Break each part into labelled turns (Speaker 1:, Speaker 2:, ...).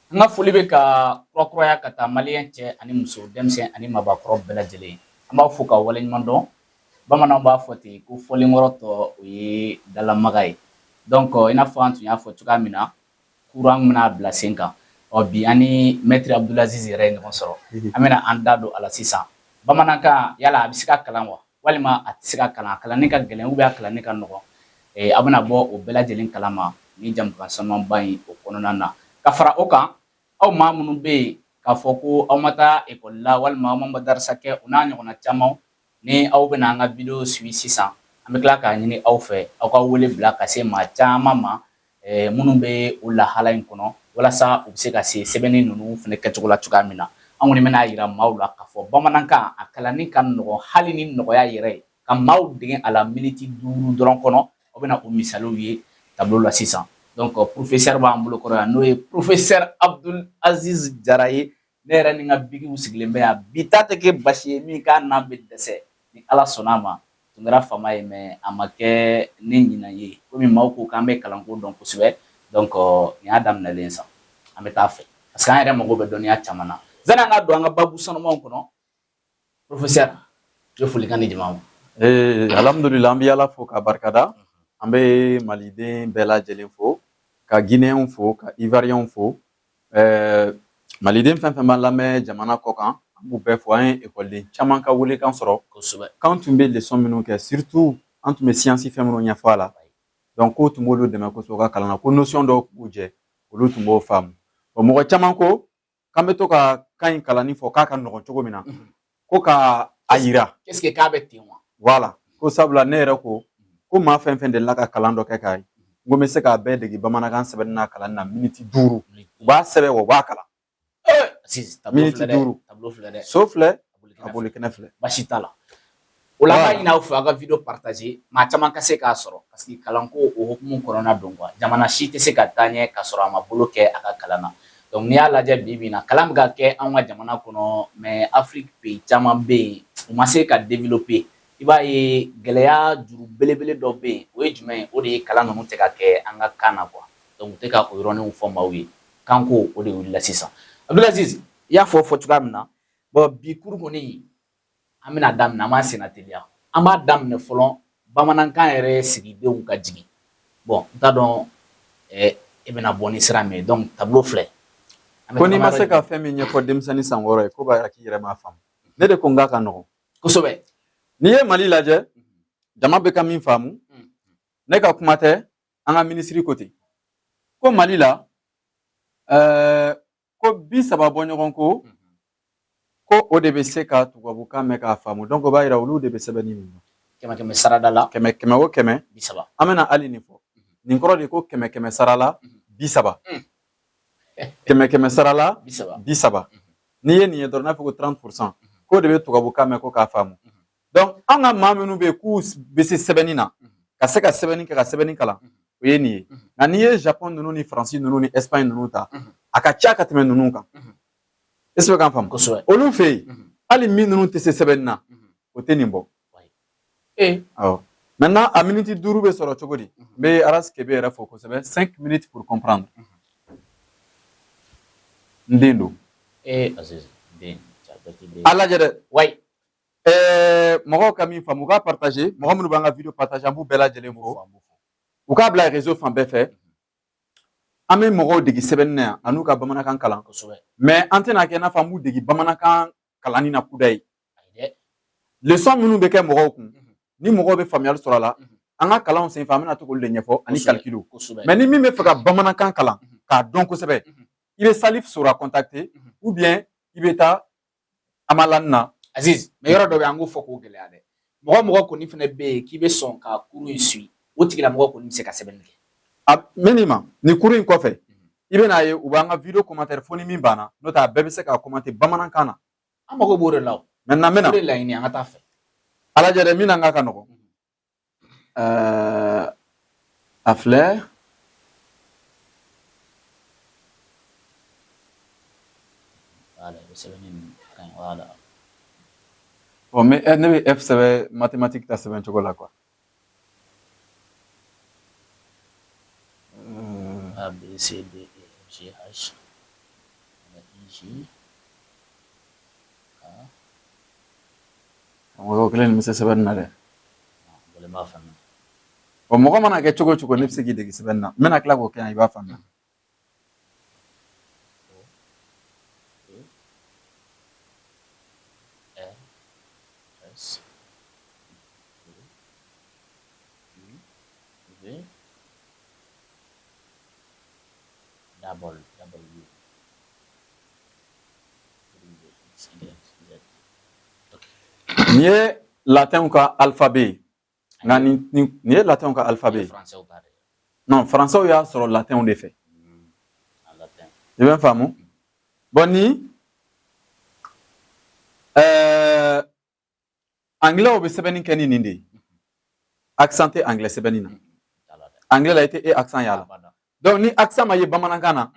Speaker 1: nga foli be ka kurakuraya ka taa malien cɛ ani muso denmisɛn ani mabakɔrɔ bɛɛ lajɛlen an b'a fɔ ka waleɲuman dɔn bamananw b'a fɔ ten ko fɔlenkɔrɔ tɔ o ye dalamaga ye donc i n'a fɔ an tun y'a fɔ cogoya min na courant bɛna bila sen kan bi ani maître Abdulaziz yɛrɛ ye ɲɔgɔn sɔrɔ an bɛna an da don a la sisan bamanankan yala a bɛ se ka kalan wa walima a tɛ se ka kalan a kalanni ka gɛlɛn a kalanni ka nɔgɔn a bɛna bɔ o bɛɛ lajɛlen kalama ni jamukan sanumanba in o kɔnɔna na ka fara o kan aw maa minnu bɛ yen k'a fɔ ko aw ma taa ekɔli la walima aw ma darasa kɛ o n'a ɲɔgɔnna caman ni aw bɛna an ka video suivi sisan an bɛ tila k'a ɲini aw fɛ aw ka wele bila ka se maa caman ma minnu bɛ o lahala in kɔnɔ walasa u bɛ se ka se sɛbɛnni ninnu fana kɛcogo la cogoya min na an kɔni bɛna yira maaw la k'a fɔ bamanankan a kalanni ka nɔgɔn hali ni nɔgɔya yɛrɛ ye ka maaw dege a la miniti 5 dɔrɔn kɔnɔ aw bɛna o misaliw ye tableau la sisan donc professeur b'an bolo kɔrɔ yan n'o ye professeur Abdul Aziz Jara ye ne yɛrɛ ni n ka bigiw sigilen bɛ yan bi ta tɛ kɛ basi ye min k'a n'an bɛ dɛsɛ ni ala sɔnna a ma tun kɛra fama ye mais a ma kɛ ne ɲinan ye komi maaw ko k'an bɛ kalanko dɔn kosɛbɛ donc nin y'a daminɛlen sa an bɛ taa fɛ parce que an yɛrɛ mago bɛ dɔnniya caman na yani an ka don an ka babu sanumanw kɔnɔ professeur i ye folikan di jama ma.
Speaker 2: Alhamdulillah an bɛ Ala fo k'a barikada an bɛ maliden bɛɛ lajɛlen fo ka Guinéen fo ka Ivoirien fo maliden fɛn fɛn b'an lamɛn jamana kɔ kan an b'u bɛɛ fo an ye ekɔliden caman ka welekan sɔrɔ
Speaker 1: kosɛbɛ
Speaker 2: k'an tun bɛ leçon minnu kɛ surtout an tun bɛ science fɛn minnu ɲɛfɔ a la donc k'o tun b'olu dɛmɛ kosɛbɛ u ka kalan na ko notion dɔw b'u jɛ olu tun b'o faamu mɔgɔ caman ko k'an bɛ to ka kan in kalanni fɔ k'a ka nɔgɔn cogo min na ko ka a yira
Speaker 1: qu'est-ce que k'a bɛ ten wa
Speaker 2: voilà ko sabula ne yɛrɛ ko maa fɛn fɛn delila ka kalan dɔ kɛ k'a ye n ko n bɛ se k'a bɛɛ dege bamanankan sɛbɛnni n'a kalanni na miniti 5 u b'a sɛbɛn wa u b'a kalan miniti 5 so filɛ a boli kɛnɛ filɛ
Speaker 1: basi t'a la o la an b'a ɲini aw fɛ aw ka video partager maa caman ka se k'a sɔrɔ parce que kalanko o hukumu kɔnɔna don quoi jamana si tɛ se ka taa ɲɛ ka sɔrɔ a ma bolo kɛ a ka kalan na donc n'i y'a lajɛ bi bi in na kalan bɛ ka kɛ anw ka jamana kɔnɔ mais Afrique pays caman bɛ yen u ma se ka développer i b'a ye gɛlɛya juru belebele dɔ bɛ yen o ye jumɛn ye o de ye kalan ninnu tɛ ka kɛ an ka kan na quoi donc u tɛ ka o yɔrɔninw fɔ maaw ye kanko o de wulila sisan Abdulaziz i y'a fɔ cogoya min na bon bi kuru kɔni an bɛna daminɛ an b'a senna teliya an b'a daminɛ fɔlɔ bamanankan yɛrɛ sigidenw ka jigin bon n t'a dɔn e bɛna bɔ ni sira min ye donc tableau filɛ
Speaker 2: ko n'i ma se ka fɛn min ɲɛfɔ denmisɛnnin san 6 ye ko b'a yira k'i yɛrɛ m'a faamu ne de ko n k'a ka nɔgɔn
Speaker 1: kosɛbɛ
Speaker 2: n'i ye Mali lajɛ jama bɛ ka min faamu ne ka kuma tɛ an ka minisiri ko ten ko Mali la ko 30 bɔ ɲɔgɔn ko ko o de bɛ se ka tubabukan mɛn k'a faamu donc o b'a yira olu de bɛ sɛbɛnni min dɔn
Speaker 1: 100 sarada la
Speaker 2: 100 o 100
Speaker 1: 30
Speaker 2: an bɛna hali nin fɔ nin kɔrɔ de ko 100 sara la 30 100 sara la 30 n'i ye nin ye dɔrɔn n'a fɔ ko 30% k'o de bɛ tubabukan mɛn ko k'a faamu donc an ka maa minnu bɛ yen k'u bɛ se sɛbɛnni na ka se ka sɛbɛnni kɛ ka sɛbɛnni kalan o ye nin ye nka n'i ye Japon ninnu ni Faransi ninnu ni Espagne ninnu ta a ka ca ka tɛmɛ ninnu kan est-ce que k'an faamu olu fɛ yen hali min ninnu tɛ se sɛbɛnni na o tɛ nin bɔ awɔ maintenant a miniti 5 bɛ sɔrɔ cogo di n bɛ Aras Kebe yɛrɛ fɔ kosɛbɛ 5 minutes pour comprendre n den don a lajɛ dɛ mɔgɔw ka min faamu u k'a partager mɔgɔ minnu b'an ka video partager an b'u bɛɛ lajɛlen fo u k'a bila réseau fan bɛɛ fɛ an bɛ mɔgɔw dege sɛbɛnni na yan an'u ka bamanankan kalan mais an tɛna kɛ i n'a fɔ an b'u dege bamanankan kalanni na kuda ye leçon minnu bɛ kɛ mɔgɔw kun ni mɔgɔw bɛ faamuyali sɔrɔ a la an ka kalanw senfɛ an bɛna to k'olu de ɲɛfɔ ani calcul mais ni min bɛ fɛ ka bamanankan kalan k'a dɔn kosɛbɛ i bɛ Salif Sora contacter ou bien i bɛ taa Amalan na
Speaker 1: Aziz mais yɔrɔ dɔ bɛ an k'o fɔ k'o gɛlɛya dɛ mɔgɔ kɔni fana bɛ yen k'i bɛ sɔn ka kuru in suit o tigilamɔgɔ kɔni bɛ se ka sɛbɛnni kɛ
Speaker 2: mɛ nin ma nin kuru in kɔfɛ i bɛn'a ye u b'an ka video commentaire fo ni min banna n'o tɛ a bɛɛ bɛ se ka commenter bamanankan na
Speaker 1: an mago b'o de la
Speaker 2: maintenant n bɛna
Speaker 1: o de laɲini an ka taa fɛ
Speaker 2: a lajɛ dɛ min n'an ka nɔgɔn a filɛ mais ne bɛ F sɛbɛn mathématique ta sɛbɛn cogo la quoi
Speaker 1: A B C D E F G H
Speaker 2: o kelen nin bɛ se sɛbɛnni na dɛ
Speaker 1: Boleh maaf faamuya.
Speaker 2: o mɔgɔ mana kɛ cogo o cogo ne bɛ se k'i dege sɛbɛnni na n bɛna tila k'o kɛ yan i b'a faamuya
Speaker 1: S V double W X Y Z.
Speaker 2: n'i ye latin ka alphabet ye nka nin ye latin ka alphabet ye
Speaker 1: Français ka de.
Speaker 2: non français y'a sɔrɔ latin de fɛ
Speaker 1: Latin.
Speaker 2: i bɛ n faamu bon ni anglais bɛ sɛbɛnni kɛ ni nin de ye accent tɛ anglais sɛbɛnni na anglais la i tɛ e accent y'a la donc ni accent ma ye bamanankan na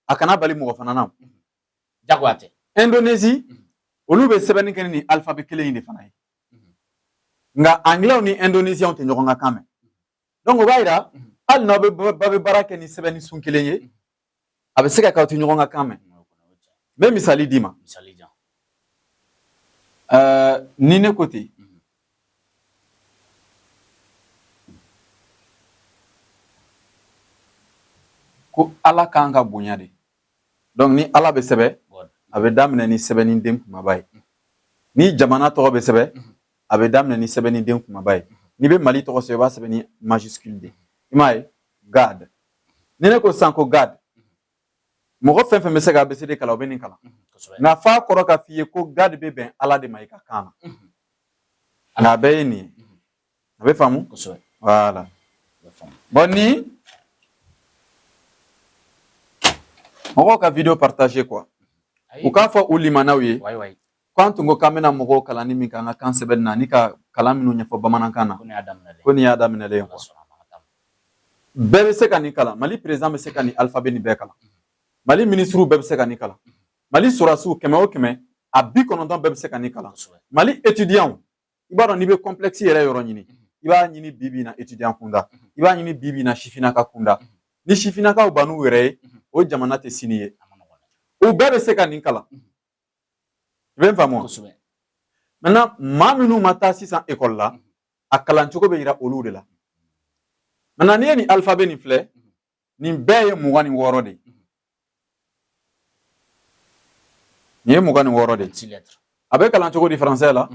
Speaker 2: a kana bali mɔgɔ fana na
Speaker 1: Jagoya tɛ.
Speaker 2: Indonésie olu bɛ sɛbɛnni kɛ ni alphabet kelen in de fana ye nka anglais ni indonésien tɛ ɲɔgɔn ka kan mɛn donc o b'a yira hali n'aw bɛ baara kɛ ni sɛbɛnni sun kelen ye a bɛ se ka kɛ aw tɛ ɲɔgɔn ka kan mɛn n bɛ misali d'i ma
Speaker 1: Misali jan.
Speaker 2: ni ne ko ten ko ala kan ka bonya de donc ni ala bɛ sɛbɛn a bɛ daminɛ ni sɛbɛnni den kumaba ye ni jamana tɔgɔ bɛ sɛbɛn a bɛ daminɛ ni sɛbɛnni den kumaba ye n'i bɛ mali tɔgɔ sɛbɛn i b'a sɛbɛn ni majuscule de i m'a ye God ni ne ko sisan ko God mɔgɔ fɛn fɛn bɛ se ka ABCD kalan o bɛ nin kalan nka f'a kɔrɔ ka f'i ye ko God bɛ bɛn ala de ma i ka kan na nka a bɛɛ ye nin ye a bɛ faamu voilà bon ni mɔgɔw ka video partager quoi u k'a fɔ u limanaw ye k'an tun ko k'an bɛna mɔgɔw kalan ni min kan ka kan sɛbɛnni na ni ka kalan minnu ɲɛfɔ bamanankan na ko nin y'a daminɛlen quoi bɛɛ bɛ se ka nin kalan mali président bɛ se ka nin alphabet nin bɛɛ kalan mali ministre bɛɛ bɛ se ka nin kalan mali sɔrɔdasiw 100 o 100 a 90 bɛɛ bɛ se ka nin kalan mali étudiant i b'a dɔn n'i bɛ complexe yɛrɛ yɔrɔ ɲini i b'a ɲini bi bi in na étudiant kunda i b'a ɲini bi bi in na sifinnaka kunda ni sifinnakaw ban'u yɛrɛ ye o jamana tɛ sini ye u bɛɛ bɛ se ka nin kalan i bɛ n faamu maintenant maa minnu ma taa sisan école la a kalan cogo bɛ yira olu de la maintenant n'i ye nin alphabet nin filɛ nin bɛɛ ye 26 de ye nin ye 26 de ye a bɛ kalan cogo di français la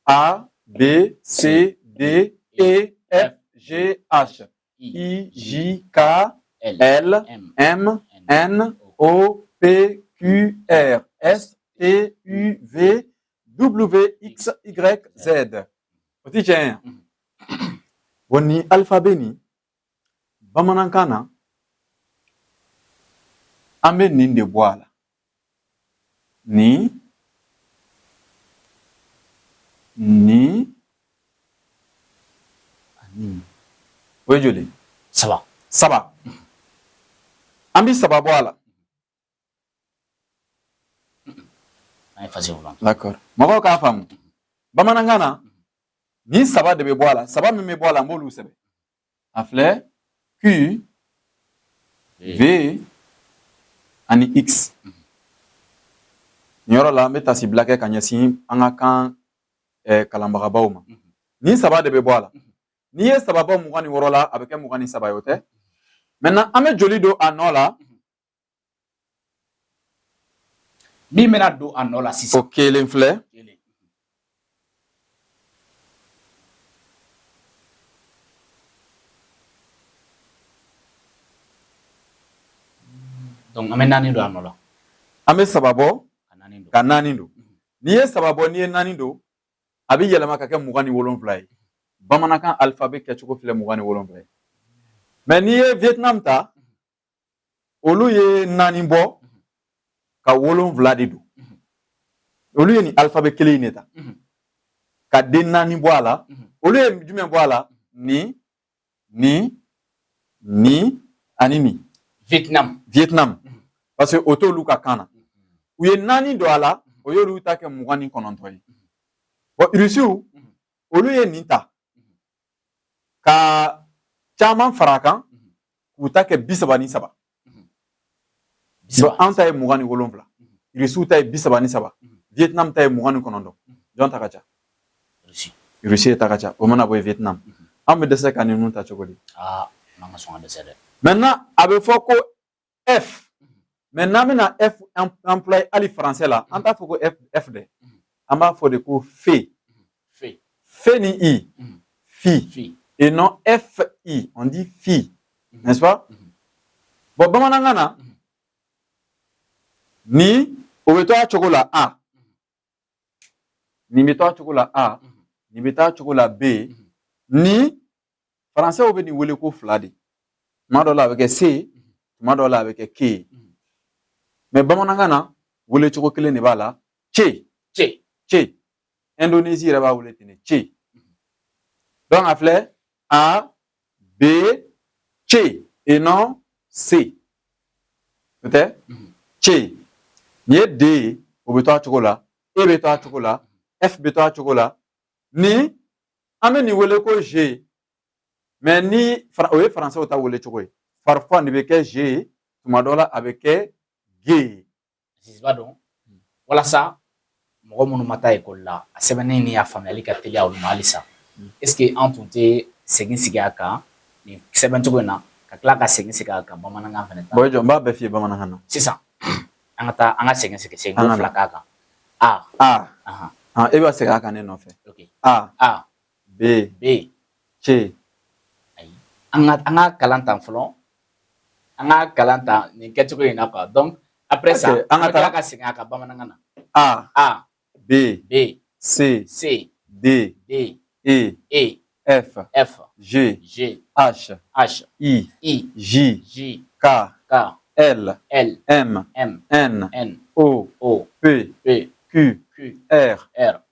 Speaker 2: A B C D E F G H I J K L M N O P Q R S T U V W X Y Z o ti tiɲɛ ye wa nin alphabet nin bamanankan na an bɛ nin de bɔ a la nin ani o ye joli saba an bɛ saba bɔ a la d'accord mɔgɔw k'a faamu bamanankan na nin saba de bɛ bɔ a la saba min bɛ bɔ a la an b'olu sɛbɛn a filɛ Q V ani X nin yɔrɔ la an bɛ tasibila kɛ ka ɲɛsin an ka kan kalanbagabaw ma nin saba de bɛ bɔ a la n'i ye saba bɔ 26 la a bɛ kɛ 23 ye o tɛ maintenant an bɛ joli don a nɔ la
Speaker 1: min bɛna don a nɔ la sisan
Speaker 2: o kelen filɛ
Speaker 1: donc an bɛ naani don a nɔ la
Speaker 2: an bɛ saba bɔ ka naani don n'i ye saba bɔ n'i ye naani don a bɛ yɛlɛma ka kɛ 27 ye bamanankan alphabet kɛcogo filɛ 27 ye mais n'i ye Vietnam ta olu ye naani bɔ ka 7 de don olu ye nin alphabet kelen in de ta ka den naani bɔ a la olu ye jumɛn bɔ a la ni ani ni Vietnam parce que o t'olu ka kan na u ye naani don a la o y'olu ta kɛ 29 ye bon Rusiw olu ye nin ta ka caman fara a kan k'u ta kɛ 33 an ta ye 27 Russie ta ye 33 Vietnam ta ye 29 jɔn ta ka ca Russie ta ka ca o mana bɔ ye Vietnam an bɛ dɛsɛ ka ninnu ta cogo di
Speaker 1: man ka sɔn ka dɛsɛ dɛ
Speaker 2: maintenant a bɛ fɔ ko F mais n'an bɛna F employé hali français la an t'a fɔ ko F dɛ an b'a fɔ de ko fe ni I fi et non FI on dit fi n'est-ce pas bon bamanankan na ni o bɛ to a cogo la A ni bɛ to a cogo la A ni bɛ taa cogo la B ni français bɛ nin wele ko fila de tuma dɔ la a bɛ kɛ C tuma dɔ la a bɛ kɛ K mais bamanankan na wele cogo kelen de b'a la C Indonésie yɛrɛ b'a wele ten de C donc a filɛ A B C et non C peut-être C ni ye D ye o bɛ to a cogo la E bɛ to a cogo la F bɛ to a cogo la ni an bɛ nin wele ko G mais ni o ye français ta wele cogo ye parfois nin bɛ kɛ G ye tuma dɔ la a bɛ kɛ G ye
Speaker 1: siba dɔn walasa mɔgɔ minnu ma taa ekɔli la a sɛbɛnni ni a faamuyali ka teliya olu ma halisa est-ce que an tun tɛ segin sigi a kan nin sɛbɛn cogo in na ka tila ka segin sigi a kan bamanankan fana ta
Speaker 2: bon jɔn n b'a bɛɛ f'i ye bamanankan na
Speaker 1: sisan an ka taa an ka segin ko fila k'a kan
Speaker 2: A e b'a segin a kan ne nɔfɛ A B C
Speaker 1: an ka kalan tan fɔlɔ an ka kalan tan nin kɛcogo in na quoi donc après ça an ka tila ka segin a kan bamanankan na A B C D E F G H I J K L M N O P Q R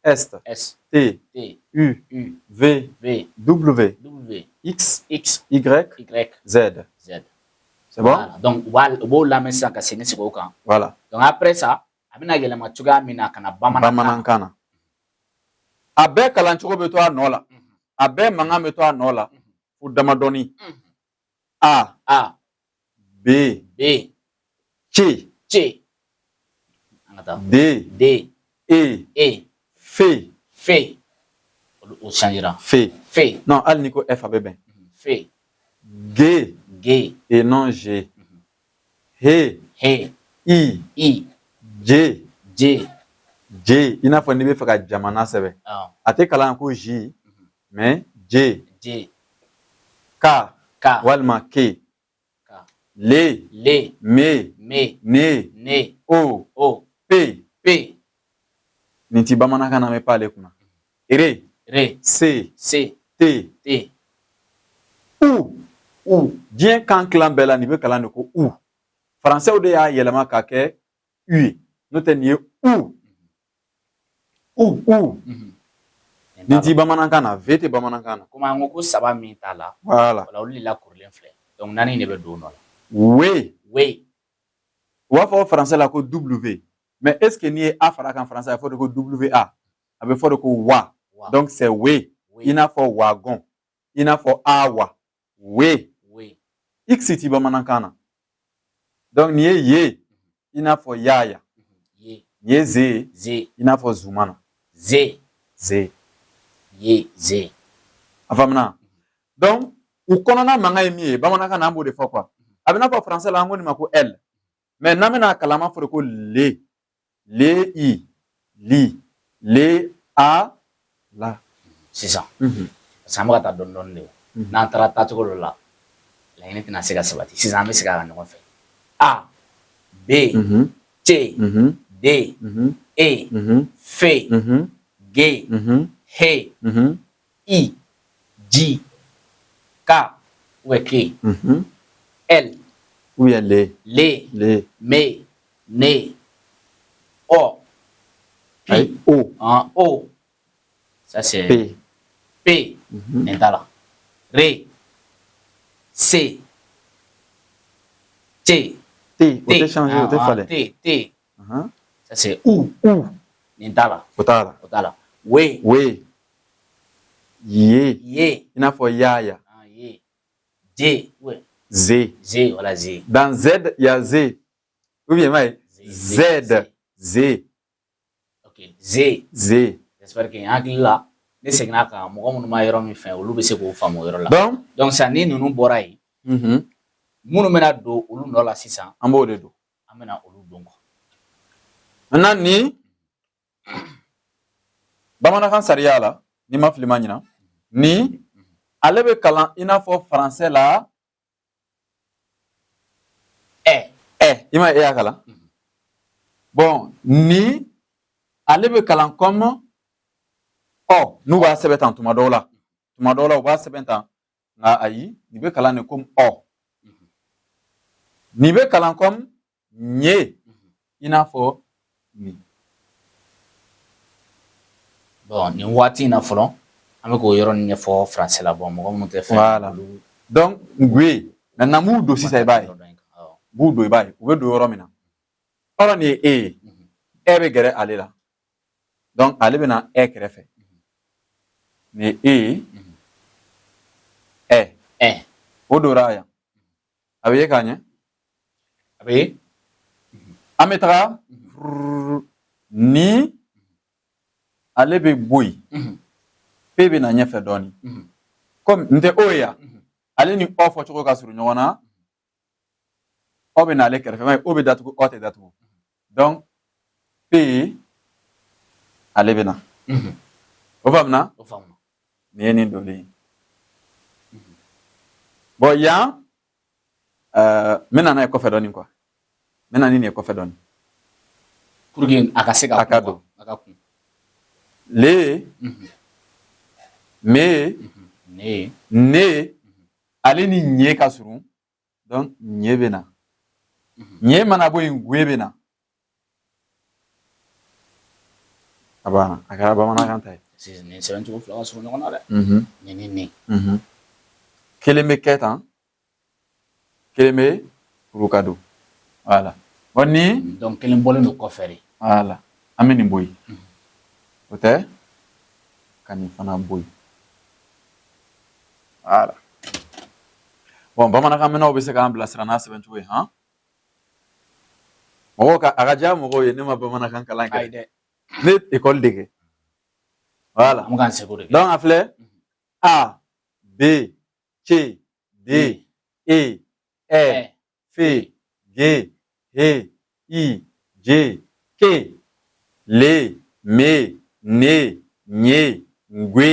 Speaker 1: S T U V W X Y Z. C'est bon? Voilà. Donc, o b'o lamɛn sisan ka segin sigi o kan.
Speaker 2: Voilà.
Speaker 1: Donc après ça, a bɛna yɛlɛma cogoya min na ka na bamanankan na.
Speaker 2: A bɛɛ kalancogo bɛ to a nɔ la. A bɛɛ mankan bɛ to a nɔ la. Fo damadɔni. A B C D E F
Speaker 1: o changera.
Speaker 2: F non hali ni ko F a bɛ bɛn.
Speaker 1: F
Speaker 2: G et non G. He I J i n'a fɔ n'i bɛ fɛ ka jamana sɛbɛn a tɛ kalan ko J mais J K walima K le me ne o P nin ti bamanankan na mɛ pa ale kunna re C T U diɲɛ kan kilan bɛɛ la nin bɛ kalan de ko U français de y'a yɛlɛma ka kɛ U ye n'o tɛ nin ye U nin ti bamanankan na V tɛ bamanankan na
Speaker 1: komi an ko ko saba min t'a la
Speaker 2: voilà
Speaker 1: olu de la kɔrɔlen filɛ donc naani de bɛ don o nɔ la
Speaker 2: we u b'a fɔ français la ko W mais est ce que n'i ye A fara kan français a bɛ fɔ de ko WA a bɛ fɔ de ko wa donc c'est we i n'a fɔ wagon i n'a fɔ awa we X ti bamanankan na donc nin ye i n'a fɔ yaya nin ye Z i n'a fɔ zumana Z a faamuna donc u kɔnɔna mankan ye min ye bamanankan na an b'o de fɔ quoi a bɛ n'a fɔ français la an ko nin ma ko L mais n'an bɛna kalan an b'a fɔ de ko le a la
Speaker 1: sisan parce que an bɛ ka taa dɔɔni dɔɔni de n'an taara taacogo dɔ la laɲini tɛna se ka sabati sisan an bɛ segin a kan ɲɔgɔn fɛ A B C D E F G H I J K ou K L
Speaker 2: ou bien
Speaker 1: le me ne O P O ça c'est P là Ré C T
Speaker 2: T o tɛ changer o tɛ falen
Speaker 1: T ça c'est U nin t'a la
Speaker 2: o t'a la
Speaker 1: we
Speaker 2: ye i n'a fɔ yaya
Speaker 1: J
Speaker 2: Z
Speaker 1: voilà Z
Speaker 2: dans Z il y a Z ou bien Z Z.
Speaker 1: Ok, Z.
Speaker 2: Z.
Speaker 1: J'espère que hakili la ne seginna kan mɔgɔ minnu ma yɔrɔ min fɛ olu bɛ se k'o faamu o yɔrɔ la. Donc sisan ni ninnu bɔra yen. Minnu bɛna don olu nɔ la sisan.
Speaker 2: An b'o de don.
Speaker 1: An bɛna olu don quoi.
Speaker 2: Maintenant ni bamanankan sariya la ni ma fili ma ɲina ni ale bɛ kalan i n'a fɔ français la i ma y'a kalan bon ni ale bɛ kalan comme n'u b'a sɛbɛn tan tuma dɔw la u b'a sɛbɛn tan nka ayi nin bɛ kalan de comme nin bɛ kalan comme ɲe i n'a fɔ ni.
Speaker 1: Bon nin waati in na fɔlɔ an bɛ k'o yɔrɔnin ɲɛfɔ français la bon mɔgɔ minnu tɛ fɛn.
Speaker 2: Voilà donc ngwe maintenant m'u don sisan i b'a ye b'u don i b'a ye u bɛ don yɔrɔ min na yɔrɔ nin ye e ye bɛ gɛrɛ ale la donc ale bɛ na kɛrɛfɛ nin ye e o dora yan a bɛ ye k'a ɲɛ
Speaker 1: a bɛ ye
Speaker 2: an bɛ taga ni ale bɛ bɔ yen pe bɛ na ɲɛfɛ dɔɔnin comme n tɛ o ye yan ale ni o fɔcogo ka surun ɲɔgɔn na o bɛ na ale kɛrɛfɛ mɛ o bɛ datugu o tɛ datugu donc pe ale bɛ na o faamuna nin ye nin donlen ye bon yan n bɛna n'a ye kɔfɛ dɔɔnin quoi n bɛna ni nin ye kɔfɛ dɔɔnin
Speaker 1: pour que a ka se ka
Speaker 2: don
Speaker 1: kun
Speaker 2: le me ne ale ni ɲe ka surun donc ɲe bɛ na ɲe mana bɔ yen gue bɛ na a banna a kɛra bamanankan ta ye
Speaker 1: nin sɛbɛncogo fila ka surun ɲɔgɔn na dɛ nin ni nin
Speaker 2: kelen bɛ kɛ tan kelen bɛ furu ka don voilà bon ni
Speaker 1: donc kelen bɔlen don kɔfɛ de
Speaker 2: voilà an bɛ nin bɔ yen o tɛ ka nin fana bɔ yen voilà bon bamanankan mɛnnaw bɛ se k'an bilasira n'a sɛbɛncogo ye han mɔgɔw ka a ka diya mɔgɔw ye ne ma bamanankan kalan kɛ ne ye école de kɛ voilà
Speaker 1: an bɛ k'an seko de kɛ
Speaker 2: donc a filɛ A B C D E F G H I J K L M N Ɲe ngwe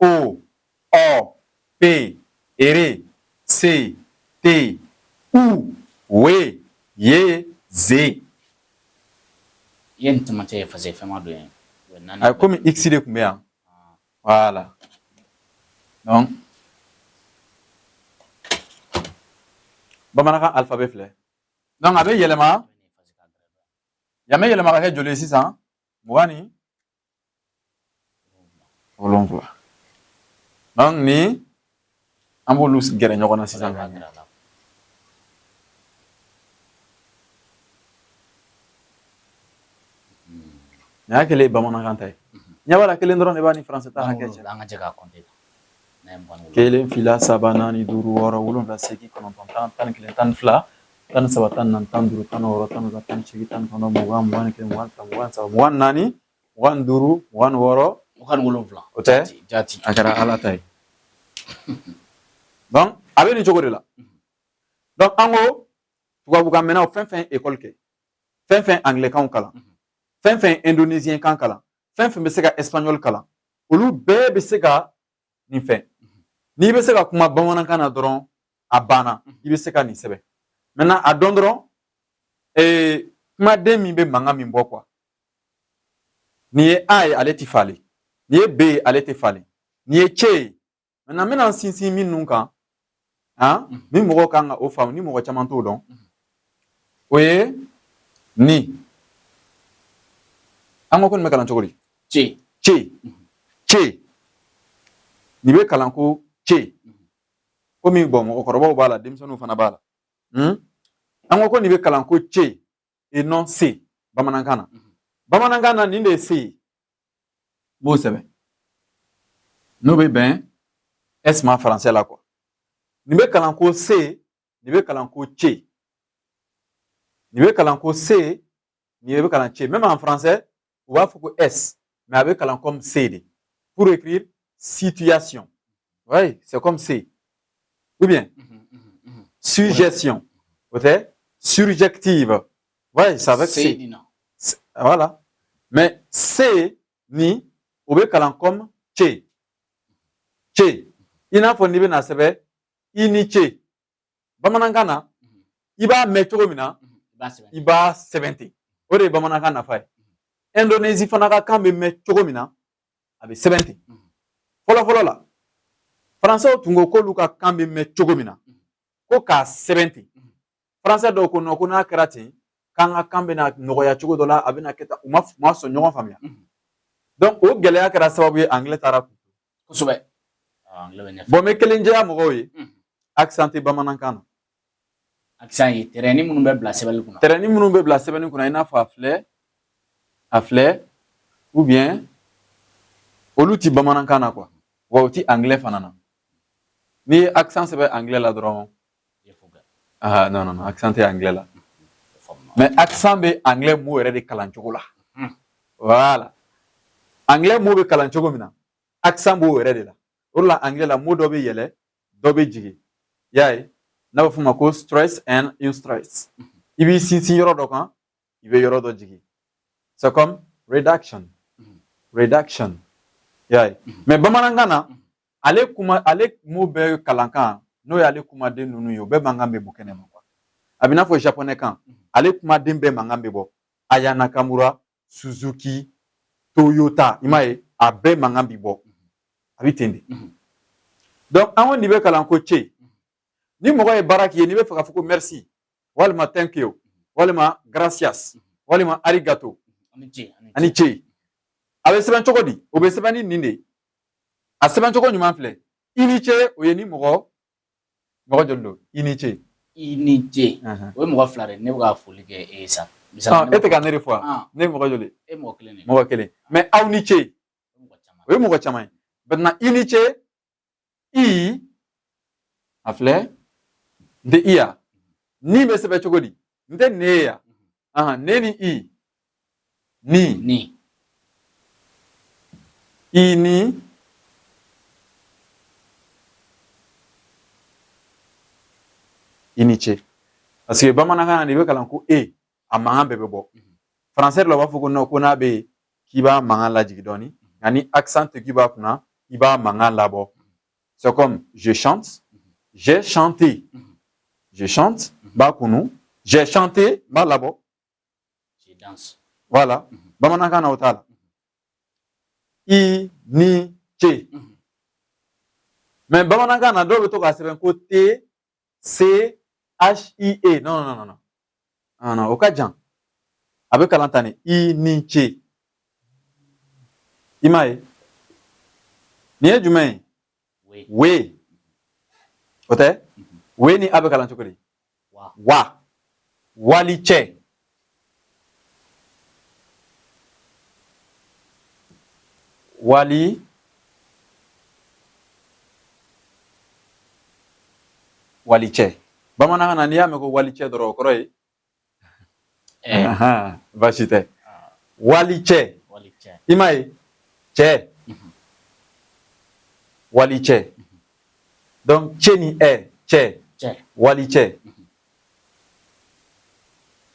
Speaker 2: O P R C T U W Y Z.
Speaker 1: i ye nin tɛmɛtɛ ye fase fɛn ma don ye
Speaker 2: a komi x de tun bɛ yan voilà donc bamanankan alphabet filɛ donc a bɛ yɛlɛma yan bɛ yɛlɛma ka kɛ joli ye sisan 27 donc ni an b'olu gɛrɛ ɲɔgɔn na sisan ka ɲɛ nin y'a kɛlen bamanankan ta ye ɲɛ b'a la kelen dɔrɔn de b'a ni français ta hakɛ cɛ
Speaker 1: an ka jɛ k'a compter
Speaker 2: kelen fila saba naani duuru wɔɔrɔ wolonwula segin kɔnɔntɔn tan ni kelen tan ni fila tan ni saba tan ni naani tan ni duuru tan ni wɔɔrɔ tan ni wolonwula tan ni seegin tan ni kɔnɔntɔn mugan mugan ni kelen mugan ni fila mugan ni saba mugan ni naani mugan ni duuru mugan ni wɔɔrɔ
Speaker 1: mugan ni wolonwula
Speaker 2: o tɛ
Speaker 1: jati
Speaker 2: a kɛra ala ta ye donc a bɛ nin cogo de la donc an ko tubabukan mɛnnaw fɛn fɛn ye école kɛ fɛn fɛn anglais-kanw kalan fɛn fɛn indonésien kan kalan fɛn fɛn bɛ se ka espagnol kalan olu bɛɛ bɛ se ka nin fɛn n'i bɛ se ka kuma bamanankan na dɔrɔn a banna i bɛ se ka nin sɛbɛn maintenant a dɔn dɔrɔn kumaden min bɛ mankan min bɔ quoi nin ye a ye ale tɛ falen nin ye b ye ale tɛ falen nin ye c ye maintenant n bɛna n sinsin minnu kan min mɔgɔw kan ka o faamu ni mɔgɔ caman t'o dɔn o ye ni an ko nin bɛ kalan cogo di ce nin bɛ kalan ko ce komi bɔn mɔgɔkɔrɔbaw b'a la denmisɛnninw fana b'a la an ko nin bɛ kalan ko ce et non c bamanankan na bamanankan na nin de ye c ye n b'o sɛbɛn n'o bɛ bɛn s ma français la quoi nin bɛ kalan ko c nin bɛ kalan ko ce nin bɛ kalan ko c ni be kalan che. Même en français, on va faire S, mais avec kalan comme C. Pour écrire situation. Oui, c'est comme C. Ou bien, suggestion. Peut-être surjective. Oui, c'est avec C. Voilà. Mais C, ni, on va kalan comme che. Che. Il n'a pas ni ben asebe, ini che. Bamanangana, iba metro mina, iba 70. Ore bamanangana fay. Indonésie fanaka kambe metro mina, abe 70. Fola la. Français tungo ko luka kambe metro mina. Ko ka 70. Français do ko no ko na krati, kanga kambe na nogoya chogo dola abena keta uma so nyogon famia. Donc o gele akara sababu anglais tara ko sobe. Bon me kelenje amogo yi accent bamanankan
Speaker 1: accent yi terrain munu be bla sebel kuna
Speaker 2: terrain munu be bla sebel kuna ina fa afle ou bien oluti bamanankan quoi wa uti anglais fanana ni accent c'est anglais là droit non accent est anglais là mais accent be anglais mo ere de kalanchogo la voilà anglais mo be kalanchogo mina accent bo ere de la Orla anglais la mot dobe yele dobe jigi yaay na ba fuma ko stress and eustress ibi si yoro do kan ibe yoro do jigi c'est comme reduction yaay mais bamanangana ale mo be kalankan no ya ale kuma de nunu yo be mangambe bukene ma kwa abina fo japonais kan ale kuma de be mangambe bo Aya Nakamura Suzuki Toyota imaye abe mangambe bo abitende donc an woni be kalan ko che ni mo goy baraki ni be faka fuko merci walma thank you walma gracias walma arigato ani che abe seben chokodi o be sebani ninde a seben choko nyuma fle ini che o yeni mo jollo ini che
Speaker 1: o mo flare ne ga fuli ke esa
Speaker 2: misala ete ka nere fois ne mo jolé
Speaker 1: e mo kele
Speaker 2: mais aw ni che o mo chama maintenant ini che I afle de iya ni be sebe chogodi nde ne ya ne ni I ni ini iniche parce que bamanaka na be kalanku a manga bebe bo français lo ba fuko no ko na be kiba manga la jigidoni yani accent kiba kuna iba manga labo. C'est comme je chante, j'ai chanté. Je chante, bakunu. J'ai chanté, malabo.
Speaker 1: Je danse.
Speaker 2: Voilà. Bamanaka na otala. I, ni, che. Mais bamanaka na do beto ka seben ko T, C, H, I, E. Non. Non, okajan. Abe kalantane. I, ni, che. Imae. Niye jumae. We. Ote? We ni abe kalan chokori. Wa. Wali che. Wali che. Bamana na niya me ko wali che doro koroi. Bashite. Wali che. Imai che. Wali che. Donc cheni che. Wali che.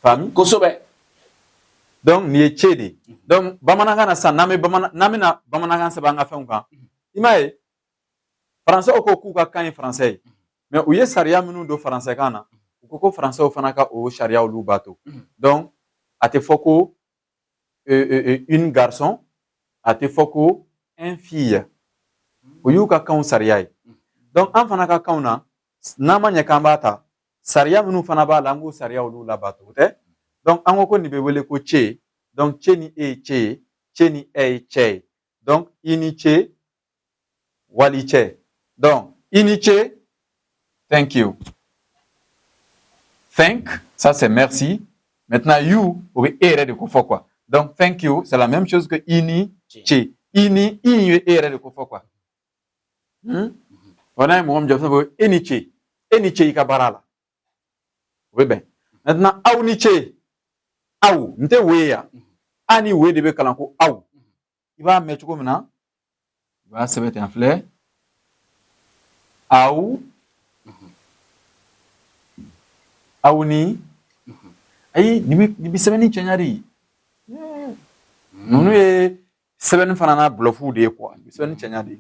Speaker 2: Fami
Speaker 1: kosobe.
Speaker 2: Donc ni chedi. Donc bamananga na san name bamananga se banga fenka. Imai français oko kuka kan français. Mais ouye saria minu do français kana. Koko français o fanaka o sharia o lubato. Donc ate foko une garçon, ate foko un fille. Oyuka kan saria. Donc an fanaka kauna nama nyakambata saria minu fanaba lango saria o lubato. Donc an ko ni be wele ko che. Donc cheni che, cheni che. Donc ini che, wali che. Donc ini che, thank you. Thank, ça c'est merci. Maintenant you, vous avez de quoi. Donc thank you, c'est la même chose que ini che. Ini est de quoi. On a un moment de ini che. Ini che ikabarala. Oui ben. Maintenant auni che. aw nte we ya ani we de be kalan ko aw i b'a mɛn cogo min na i b'a sɛbɛn ten filɛ aw aw ni ayi ni bi sɛbɛnni cɛɲa de ninnu ye sɛbɛnni fana na blufu de ye quoi ni bi sɛbɛnni cɛɲa de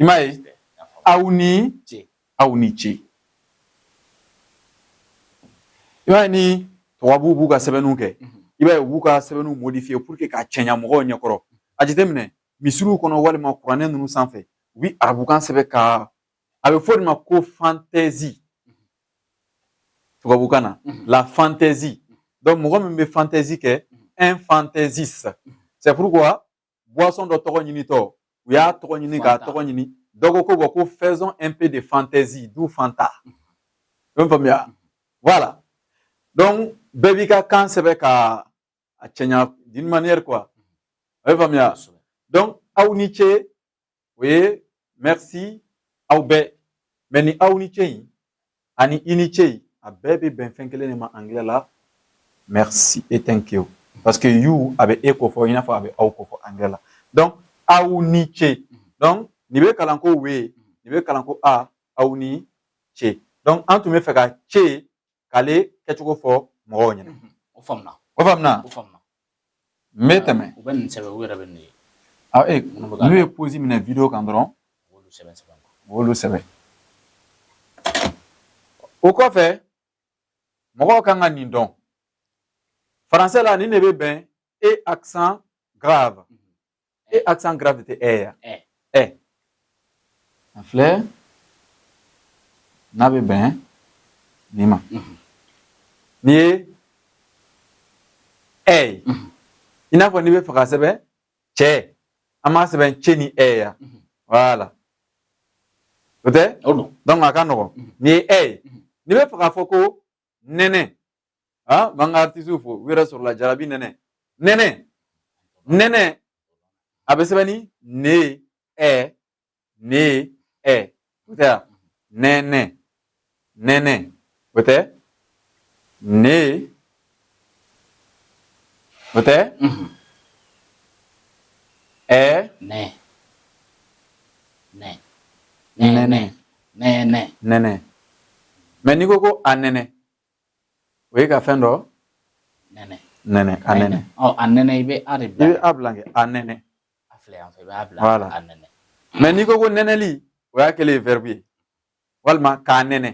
Speaker 2: i m'a ye aw ni ce i b'a ye ni tubabuw b'u ka sɛbɛnniw kɛ i b'a ye u b'u ka sɛbɛnniw modifier pour que k'a cɛɲa mɔgɔw ɲɛkɔrɔ a jateminɛ misiriw kɔnɔ walima kuranɛ ninnu sanfɛ u bi arabukan sɛbɛn ka a bɛ fɔ de ma ko fantaisie tubabukan na la fantaisie donc mɔgɔ min bɛ fantaisie kɛ un fantaisiste c'est pourquoi boisson dɔ tɔgɔ ɲinitɔ u y'a tɔgɔ ɲini k'a tɔgɔ ɲini dɔ ko bon ko faisons un peu de fantaisie d'où fanta i bɛ faamuya voilà donc bɛɛ b'i ka kan sɛbɛn ka a cɛɲa d'une manière quoi i bɛ faamuya donc aw ni ce o ye merci aw bɛɛ mais ni aw ni ce in ani i ni ce in a bɛɛ bɛ bɛn fɛn kelen de ma anglais la merci et thank you parce que you a bɛ e ko fɔ i n'a fɔ a bɛ aw ko fɔ anglais la donc aw ni ce donc nin bɛ kalan ko we nin bɛ kalan ko a aw ni ce donc an tun bɛ fɛ ka ce k'ale kɛcogo fɔ mɔgɔw ɲɛna
Speaker 1: o faamuna
Speaker 2: n bɛ tɛmɛ
Speaker 1: u bɛ nin sɛbɛn u yɛrɛ bɛ nin ye
Speaker 2: n'u ye pause minɛ video kan dɔrɔn u b'olu sɛbɛn o kɔfɛ mɔgɔw kan ka nin dɔn français la nin de bɛ bɛn e accent grave e accent grave tɛ ɛ ya ɛ a filɛ n'a bɛ bɛn nin ma n'i ye ɛ ye i n'a fɔ n'i bɛ fɛ ka sɛbɛn cɛ an b'a sɛbɛn cɛ ni ɛ ya voilà o tɛ donc a ka nɔgɔn n'i ye ɛ ye n'i bɛ fɛ k'a fɔ ko nɛnɛ b'an ka artiste fo u yɛrɛ sɔrɔla jarabi nɛnɛ a bɛ sɛbɛn ni ne ɛ o tɛ ya nɛnɛ o tɛ ne o tɛ ɛ nɛnɛ mais n'i ko ko a nɛnɛ o ye ka fɛn dɔ nɛnɛ a nɛnɛ
Speaker 1: a nɛnɛ i bɛ a de bila
Speaker 2: i bɛ a bila kɛ a nɛnɛ
Speaker 1: a filɛ yan fɛ i b'a bila
Speaker 2: voilà
Speaker 1: a nɛnɛ
Speaker 2: mais n'i ko ko nɛnɛli o y'a kɛlen ye verbe ye walima k'a nɛnɛ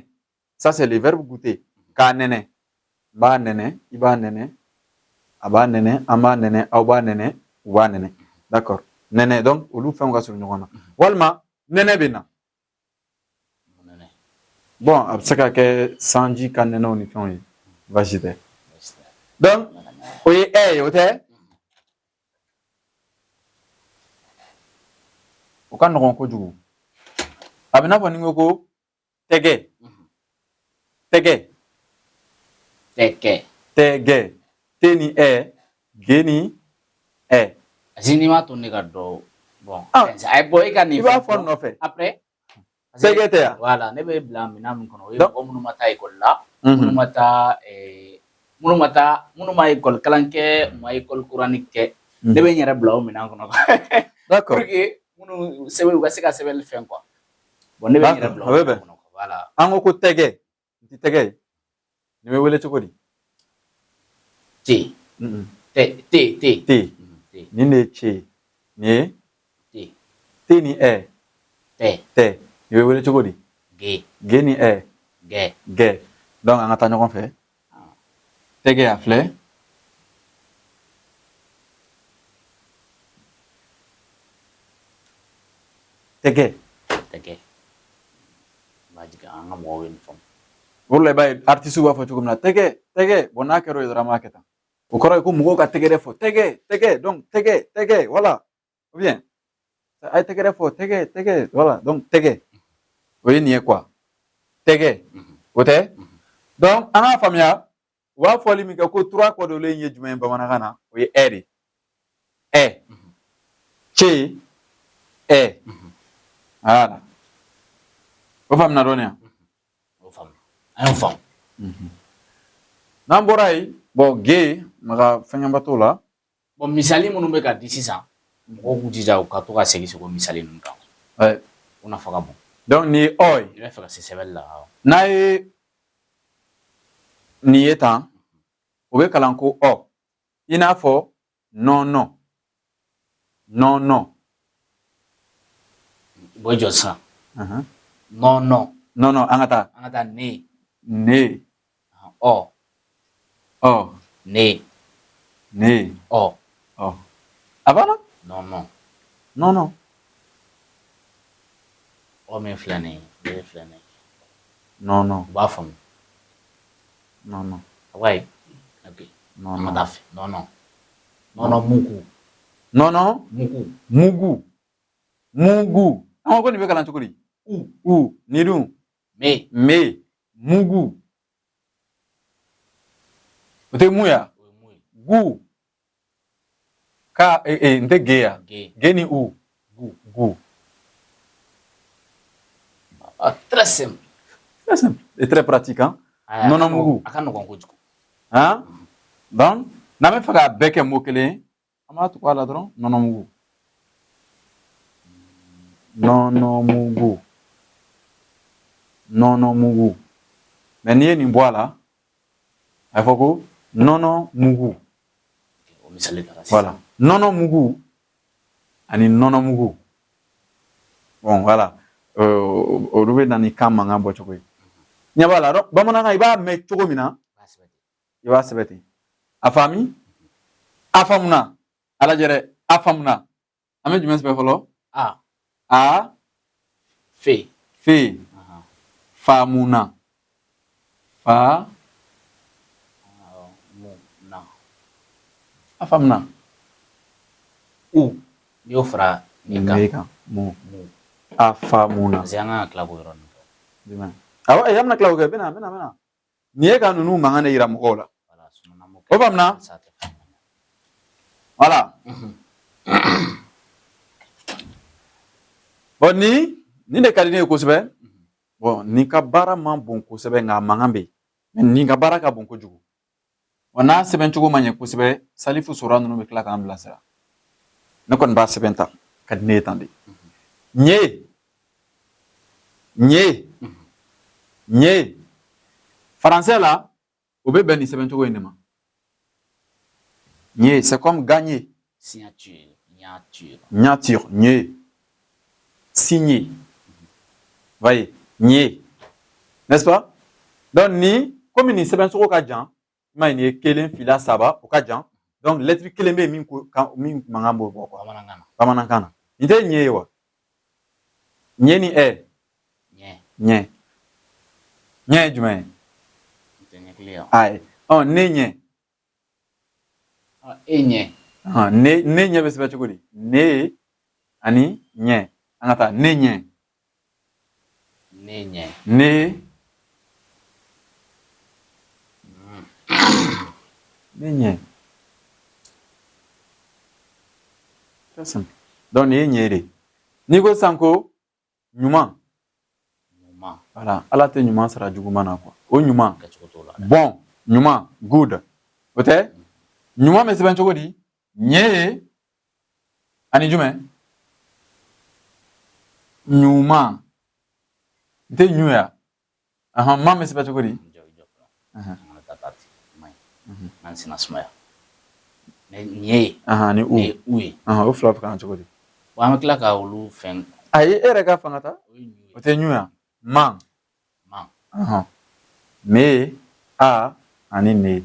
Speaker 2: ça c'est le verbe goûter k'a nɛnɛ n b'a nɛnɛ i b'a nɛnɛ a b'a nɛnɛ an b'a nɛnɛ aw b'a nɛnɛ u b'a nɛnɛ d'accord nɛnɛ donc olu fɛnw ka surun ɲɔgɔn na walima nɛnɛ bɛ na bon a bɛ se ka kɛ sanji ka nɛnɛw ni fɛnw ye baasi tɛ donc o ye ɛ ye o tɛ o ka nɔgɔn kojugu a bɛ n'a fɔ ni n ko ko tɛgɛ te ni ɛ ge ni ɛ
Speaker 1: asi n'i m'a to ne ka dɔ bon a ye bɔ e ka nin
Speaker 2: i b'a fɔ nɔfɛ
Speaker 1: après
Speaker 2: tɛgɛ tɛ yan
Speaker 1: voilà ne bɛ bila minɛn min kɔnɔ o ye mɔgɔ minnu ma taa ekɔli la minnu ma ekɔli kalan kɛ u ma ekɔli kurani kɛ ne bɛ n yɛrɛ bila o minɛn kɔnɔ
Speaker 2: d'accord
Speaker 1: pour que minnu sɛbɛn u ka se ka sɛbɛnni fɛn quoi bon ne bɛ n yɛrɛ bila o minɛn kɔnɔ voilà
Speaker 2: an ko tɛgɛ n ti tɛgɛ ye nin bɛ wele cogo di
Speaker 1: te
Speaker 2: nin de ye ce nin ye te ni ɛ tɛ nin bɛ wele cogo di ge ni ɛ gɛ donc an ka taa ɲɔgɔn fɛ tɛgɛ a filɛ tɛgɛ
Speaker 1: b'a jigin an ka mɔgɔw ye nin faamu
Speaker 2: o de la i b'a ye artiste b'a fɔ cogo min na tɛgɛ bon n'a kɛra o ye dɔrɔn an b'a kɛ tan o kɔrɔ ye ko mɔgɔw ka tɛgɛrɛ fɔ tɛgɛ donc tɛgɛ voilà ou bien a ye tɛgɛrɛ fɔ tɛgɛ voilà donc tɛgɛ o ye nin ye quoi tɛgɛ o tɛ donc an k'a faamuya u b'a fɔli min kɛ ko trois kɔdolen ye jumɛn ye bamanankan na o ye ɛ de ɛ ce ɛ voilà o faamuna dɔɔni yan
Speaker 1: o faamu an y'o faamu
Speaker 2: n'an bɔra yen bon ge Maka fɛngɛba t'o la.
Speaker 1: Bon misali minnu bɛ ka di sisan mɔgɔw k'u jija u ka to ka segin o misali ninnu kan.
Speaker 2: Ouais.
Speaker 1: O nafa ka bon.
Speaker 2: Donc nin ye ɔ ye.
Speaker 1: I bɛ fɛ ka se sɛbɛnni la.
Speaker 2: N'a ye nin ye tan o bɛ kalan ko ɔ i n'a fɔ non non non non.
Speaker 1: Bɔ jɔ sisan. Non non.
Speaker 2: Non non an ka taa.
Speaker 1: Ne.
Speaker 2: Ne.
Speaker 1: Ɔ.
Speaker 2: Ɔ.
Speaker 1: Ne.
Speaker 2: Ne.
Speaker 1: Ɔ.
Speaker 2: Ɔ. A banna.
Speaker 1: Non non.
Speaker 2: Non non.
Speaker 1: Ɔ min filɛ nin ye ne filɛ nin ye.
Speaker 2: Non non.
Speaker 1: U b'a faamu.
Speaker 2: Non non.
Speaker 1: Ouais. Ok.
Speaker 2: Non
Speaker 1: non.
Speaker 2: non.
Speaker 1: Non non. Non non mugu.
Speaker 2: Non non.
Speaker 1: Mugu.
Speaker 2: Mugu. Mugu. An ko nin bɛ kalan cogo di? U. Ni dun?
Speaker 1: Me.
Speaker 2: Mugu. O tɛ mu ya? Gu. Ka n tɛ ge ya? Ge ni u. Gu.
Speaker 1: Très simple.
Speaker 2: Très simple. Et très pratique, hein? Nɔnɔ mugu.
Speaker 1: A ka nɔgɔn kojugu.
Speaker 2: Hein? Donc, n'an bɛ fɛ ka bɛɛ kɛ mot kelen ye, an b'a tugu a la dɔrɔn nɔnɔ mugu. Nɔnɔ mugu. Nɔnɔ mugu. Mais n'i ye nin bɔ a la, a bɛ fɔ ko nɔnɔ mugu.
Speaker 1: O misali dara sisan.
Speaker 2: Voilà. Nɔnɔ mugu ani nɔnɔ mugu. Bon, voilà. Olu bɛ na ni kan mankan bɔ cogo ye. Ɲɛ b'a la dɔn bamanankan i b'a mɛn cogo min na i b'a sɛbɛn ten. A faamu? A faamuna. A lajɛ dɛ. A faamuna. An bɛ jumɛn sɛbɛn fɔlɔ? A.
Speaker 1: Fe.
Speaker 2: Faamuna. Fa.
Speaker 1: Muna.
Speaker 2: A faamuna.
Speaker 1: U. N'i y'o fara nin kan.
Speaker 2: Mu. A faamuna.
Speaker 1: Parce que an kan ka tila k'o yɔrɔ ninnu kɛ.
Speaker 2: Jumɛn? Awɔ an bɛna tila k'o kɛ. Bɛna. Nin ye ka ninnu mankan de yira mɔgɔw la. O faamuna? Voilà. Bon nin de ka di ne ye kosɛbɛ. Bon nin ka baara man bon kosɛbɛ nka a mankan bɛ yen. Mais nin ka baara ka bon kojugu. Wa n'a sɛbɛn cogo ma ɲɛ kosɛbɛ Salifu Sora ninnu bɛ tila k'an bilasira. Ne kɔni b'a sɛbɛn ta ka di ne ye tan de. Ɲe. Français la o bɛ bɛn nin sɛbɛn cogo in de ma. Ɲe c'est comme gagner.
Speaker 1: Signature.
Speaker 2: Signature. Ɲe. Signer. Voyez. Ɲe. N'est-ce pas? Donc ni comme nin sɛbɛn cogo ka jan i ma nin ye 1 2 3 o ka jan. Donc lettre kelen bɛ yen min mankan b'o bɔ quoi. Bamanankan na. Nin tɛ ɲe ye wa? Ɲe ni ɛ. Ɲɛ. Ɲɛ ye jumɛn ye? Ayi. Ne ɲɛ.
Speaker 1: E ɲɛ.
Speaker 2: Ne ɲɛ bɛ sɛbɛn cogo di? Ne ani ɲɛ. An ka taa ne ɲɛ. Ne ɲɛ. Très simple. Donc nin ye ɲɛ de. N'i ko sisan ko ɲuman. Voilà. Ala tɛ ɲuman sara juguman na quoi. O ɲuman. Bon. Ɲuman. Good. O tɛ? Ɲuman bɛ sɛbɛn cogo di? Ɲɛ ani jumɛn? Ɲuman. N tɛ ɲu ya? Man bɛ sɛbɛn cogo di?
Speaker 1: Ɲe.
Speaker 2: Ni u ye. O fila bɛ kalan cogo di?
Speaker 1: An bɛ tila ka olu fɛn.
Speaker 2: Ayi e yɛrɛ ka fanga ta? O tɛ ɲu ya? Man. Me, a ani ne.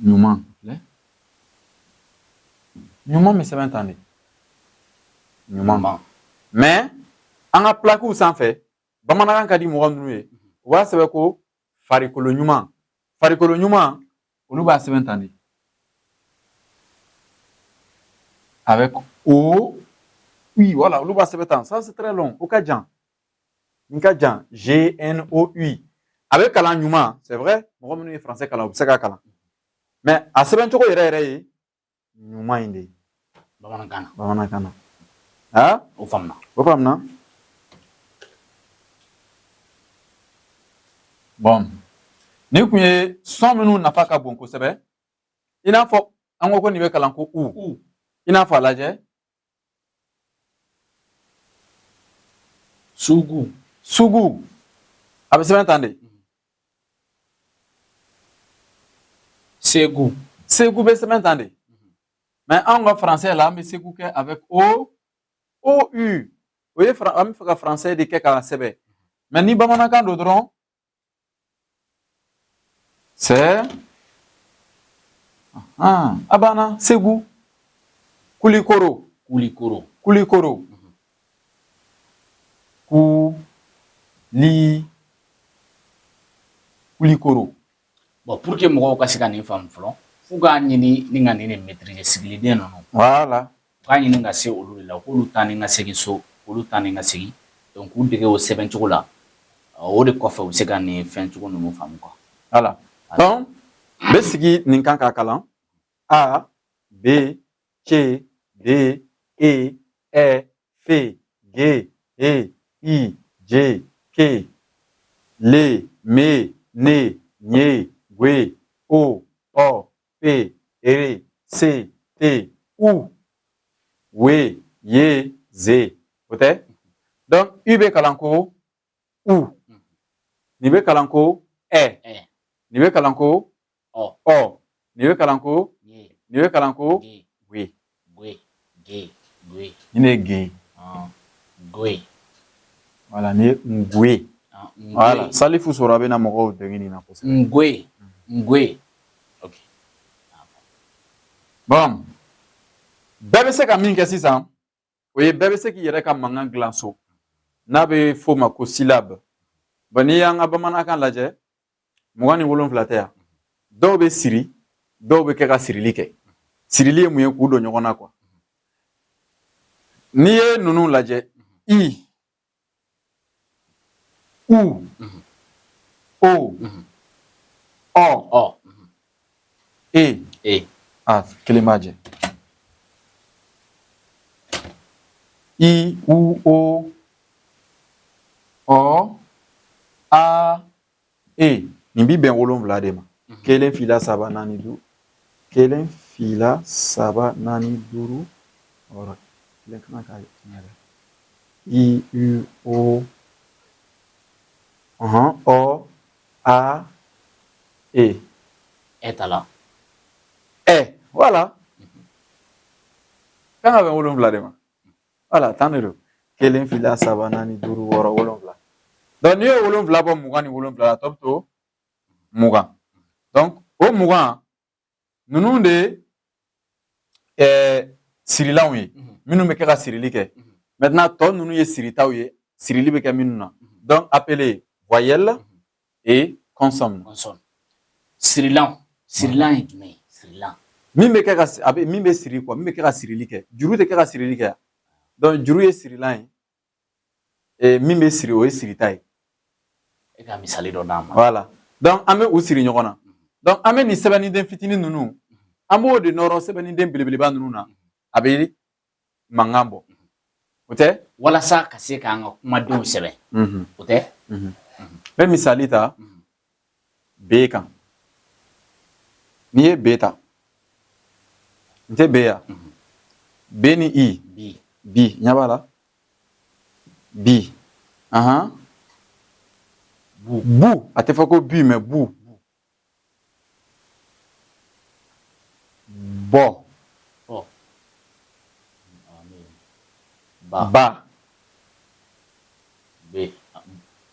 Speaker 2: Ɲuman. Ɲuman bɛ sɛbɛn tan de. Ɲuman. Mais an ka plaquew sanfɛ bamanankan ka di mɔgɔ minnu ye u b'a sɛbɛn ko farikolo ɲuman. Farikolo ɲuman olu b'a sɛbɛn tan de. Avec O. Oui, voilà, olu b'a sɛbɛn tan. Ça c'est très long. O ka jan. Nin ka jan. GNOU. A bɛ kalan ɲuman, c'est vrai. Mɔgɔ minnu ye français kalan u bɛ se ka kalan. Mais a sɛbɛn cogo yɛrɛ ye ɲuman in de ye. Bamanankan na.
Speaker 1: O faamuna.
Speaker 2: Bon. Ni kun ye sɔn minnu nafa ka bon kosɛbɛ i n'a fɔ an ko nin bɛ kalan ko u i n'a fɔ a lajɛ
Speaker 1: sugu
Speaker 2: a bɛ sɛbɛn tan de
Speaker 1: segu
Speaker 2: bɛ sɛbɛn tan de mais anw ka français la an bɛ segu kɛ avec o u o ye an bɛ fɛ ka français de kɛ k'a sɛbɛn mais ni bamanankan don dɔrɔn c'est a banna segu kulikoro
Speaker 1: kulikoro
Speaker 2: ku li kulikoro
Speaker 1: bon pour que mɔgɔw ka se ka nin faamu fɔlɔ f'u k'a ɲini ni ka nin de maîtriser sigiliden ninnu
Speaker 2: voilà
Speaker 1: k'a ɲini ka se olu de la k'olu taa ni ka segin so olu taa ni ka segin donc k'u dege o sɛbɛn cogo la o de kɔfɛ u bɛ se ka nin fɛn cogo ninnu faamu quoi
Speaker 2: voilà donc bɛ sigi nin kan ka kalan a b c d e f g e i j k l m n ɲ g o p r c t u w y z o tɛ donc i bɛ kalan ko u nin bɛ kalan ko ɛ nin bɛ kalan ko ɔ nin bɛ kalan ko nin bɛ kalan ko gwe nin de ye
Speaker 1: gwe
Speaker 2: voilà ni ngwe voilà salifu sɔrɔ a bɛ na mɔgɔw dege nin na kosɛbɛ
Speaker 1: ngwe ok
Speaker 2: bon bɛɛ bɛ se ka min kɛ sisan o ye bɛɛ bɛ se k'i yɛrɛ ka mankan dilan so n'a bɛ f'o ma ko syllabe bon n'i y'an ka bamanankan lajɛ 27 tɛ yan dɔw bɛ siri dɔw bɛ kɛ ka sirili kɛ sirili ye mun ye k'u don ɲɔgɔn na quoi n'i ye ninnu lajɛ i u o ɔ e kelen b'a jɛ i u o ɔ a e nin bi bɛn 7 de ma 1 fila 3 4 5 1 fila 3 4 5 6 kelen kan ka i u o ɔ a e
Speaker 1: tala
Speaker 2: voilà kan ka bɛn 7 de ma voilà tan de don 1 fila 3 4 5 6 7 donc n'i ye 7 bɔ 27 la tɔ bɛ to 20 donc o 20 ninnu de sirilanw ye minnu bɛ kɛ ka sirili kɛ maintenant tɔ ninnu ye siritaw ye sirili bɛ kɛ minnu na donc appelé voyelle et consonne
Speaker 1: sirilan ye jumɛn ye sirilan
Speaker 2: min bɛ kɛ ka min bɛ siri quoi min bɛ kɛ ka sirili kɛ juru tɛ kɛ ka sirili kɛ donc juru ye sirilan ye min bɛ siri o ye sirita ye
Speaker 1: e ka misali dɔ d'an ma
Speaker 2: voilà donc an bɛ u siri ɲɔgɔn na donc an bɛ nin sɛbɛnniden fitinin ninnu an b'o de nɔrɔ sɛbɛnniden belebeleba ninnu na a bɛ mankan bɔ o tɛ
Speaker 1: walasa ka se k'an ka kumadenw sɛbɛn o tɛ
Speaker 2: n bɛ misali ta b kan n'i ye b ta n tɛ b yan b ni i bi ɲɛ b'a la bi bu a tɛ fɔ ko bi mais bu bɔ ba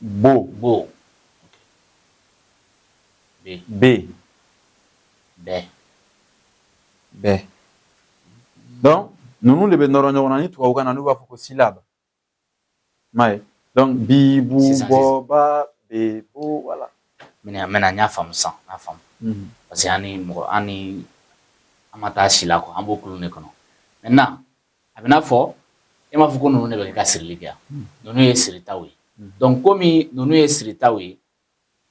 Speaker 2: bo b bɛ donc ninnu de bɛ nɔrɔ ɲɔgɔn na ni tubabukan na n'u b'a fɔ ko syllabe m'a ye donc bi bu bɔ ba be bo voilà
Speaker 1: n y'a faamu sisan n y'a faamu parce que an ma taa si la quoi an b'o kulun de kɔnɔ maintenant a bɛ n'a fɔ e m'a fɔ ko ninnu de bɛ kɛ ka sirili kɛ ninnu ye siritaw ye donc komi ninnu ye siritaw ye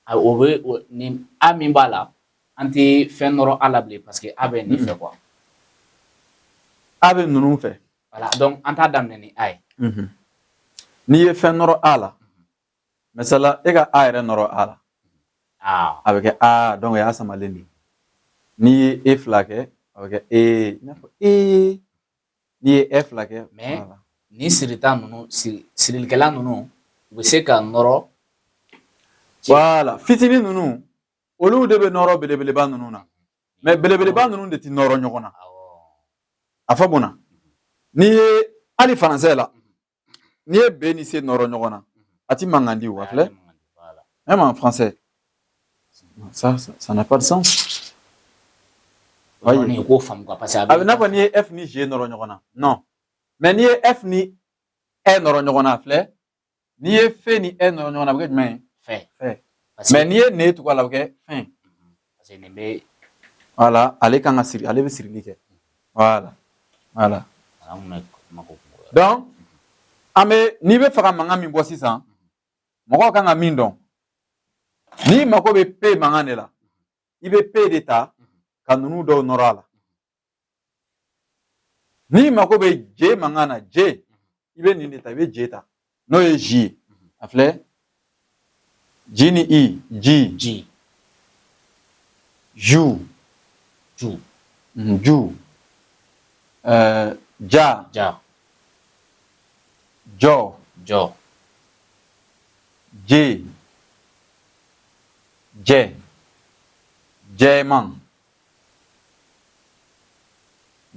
Speaker 1: o bɛ ni a min b'a la an tɛ fɛn nɔrɔ a la bilen parce que a bɛ nin fɛ quoi
Speaker 2: a bɛ ninnu fɛ
Speaker 1: voilà donc an t'a daminɛ ni a ye
Speaker 2: n'i ye fɛn nɔrɔ a la misala e ka a yɛrɛ nɔrɔ a la a bɛ kɛ a donc o y'a samalen de ye n'i ye e fila kɛ a bɛ kɛ e i n'a fɔ e n'i ye f fila kɛ
Speaker 1: mais
Speaker 2: voilà.
Speaker 1: ni sirita ninnu sirilikɛla ninnu u bɛ se ka nɔrɔ
Speaker 2: voilà fitinin ninnu olu de bɛ nɔrɔ belebeleba ninnu na mais belebeleba ninnu de tɛ nɔrɔ ɲɔgɔn na a fɔ mun na n'i ye hali faransɛ la n'i ye b ni c nɔrɔ ɲɔgɔn na a ti mankan di o a filɛ même en français ça n'a pas de sens
Speaker 1: Ni ko faamu quoi parce que
Speaker 2: a bɛ n'a fɔ n'i ye f ni g nɔrɔ ɲɔgɔn na non mais n'i ye f ni e nɔrɔ ɲɔgɔn na filɛ n'i ye f ni e nɔrɔ ɲɔgɔn na a bɛ kɛ jumɛn ye fɛ mais n'i ye ne tugu a la a bɛ kɛ fɛn
Speaker 1: parce que nin bɛ
Speaker 2: voilà ale kan ka siri ale bɛ sirili kɛ voilà donc an bɛ n'i bɛ fɛ ka mankan min bɔ sisan mɔgɔw kan ka min dɔn n'i mago bɛ p mankan de la i bɛ p de ta ka ninnu dɔw nɔrɔ a la n'i mago bɛ j mankan na j i bɛ nin de ta i bɛ j ta n'o ye j ye a filɛ j ni i ji ju ja jɔ j jɛ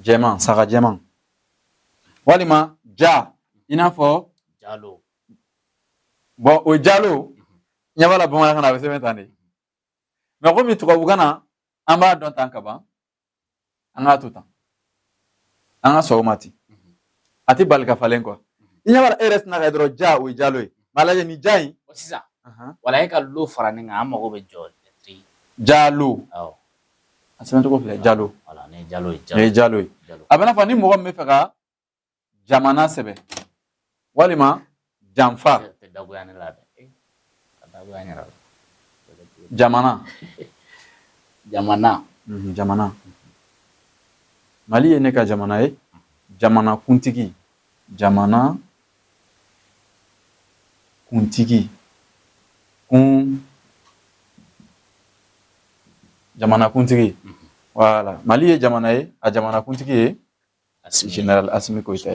Speaker 2: jɛman saga jɛman walima ja i n'a fɔ
Speaker 1: jalo
Speaker 2: bon o jalo ɲɛ b'a la bamanankan na a bɛ sɛbɛn tan de mais komi tubabukan na an b'a dɔn tan ka ban an k'a to tan an ka sɔgɔma ten a tɛ bali ka falen quoi i ɲɛ b'a la e yɛrɛ tɛna kɛ dɔrɔn ja o ye jalo ye mais a lajɛ nin ja in
Speaker 1: sisan wala e ka lo fara nin kan an mago bɛ jɔ
Speaker 2: jalo a sɛbɛn cogo filɛ jalo
Speaker 1: ni jalo
Speaker 2: ye a bɛ n'a fɔ ni mɔgɔ min bɛ fɛ ka jamana sɛbɛn walima janfa jamana Mali ye ne ka jamana ye jamana kuntigi voilà Mali ye jamana ye a jamana kuntigi ye général Assimi Goïta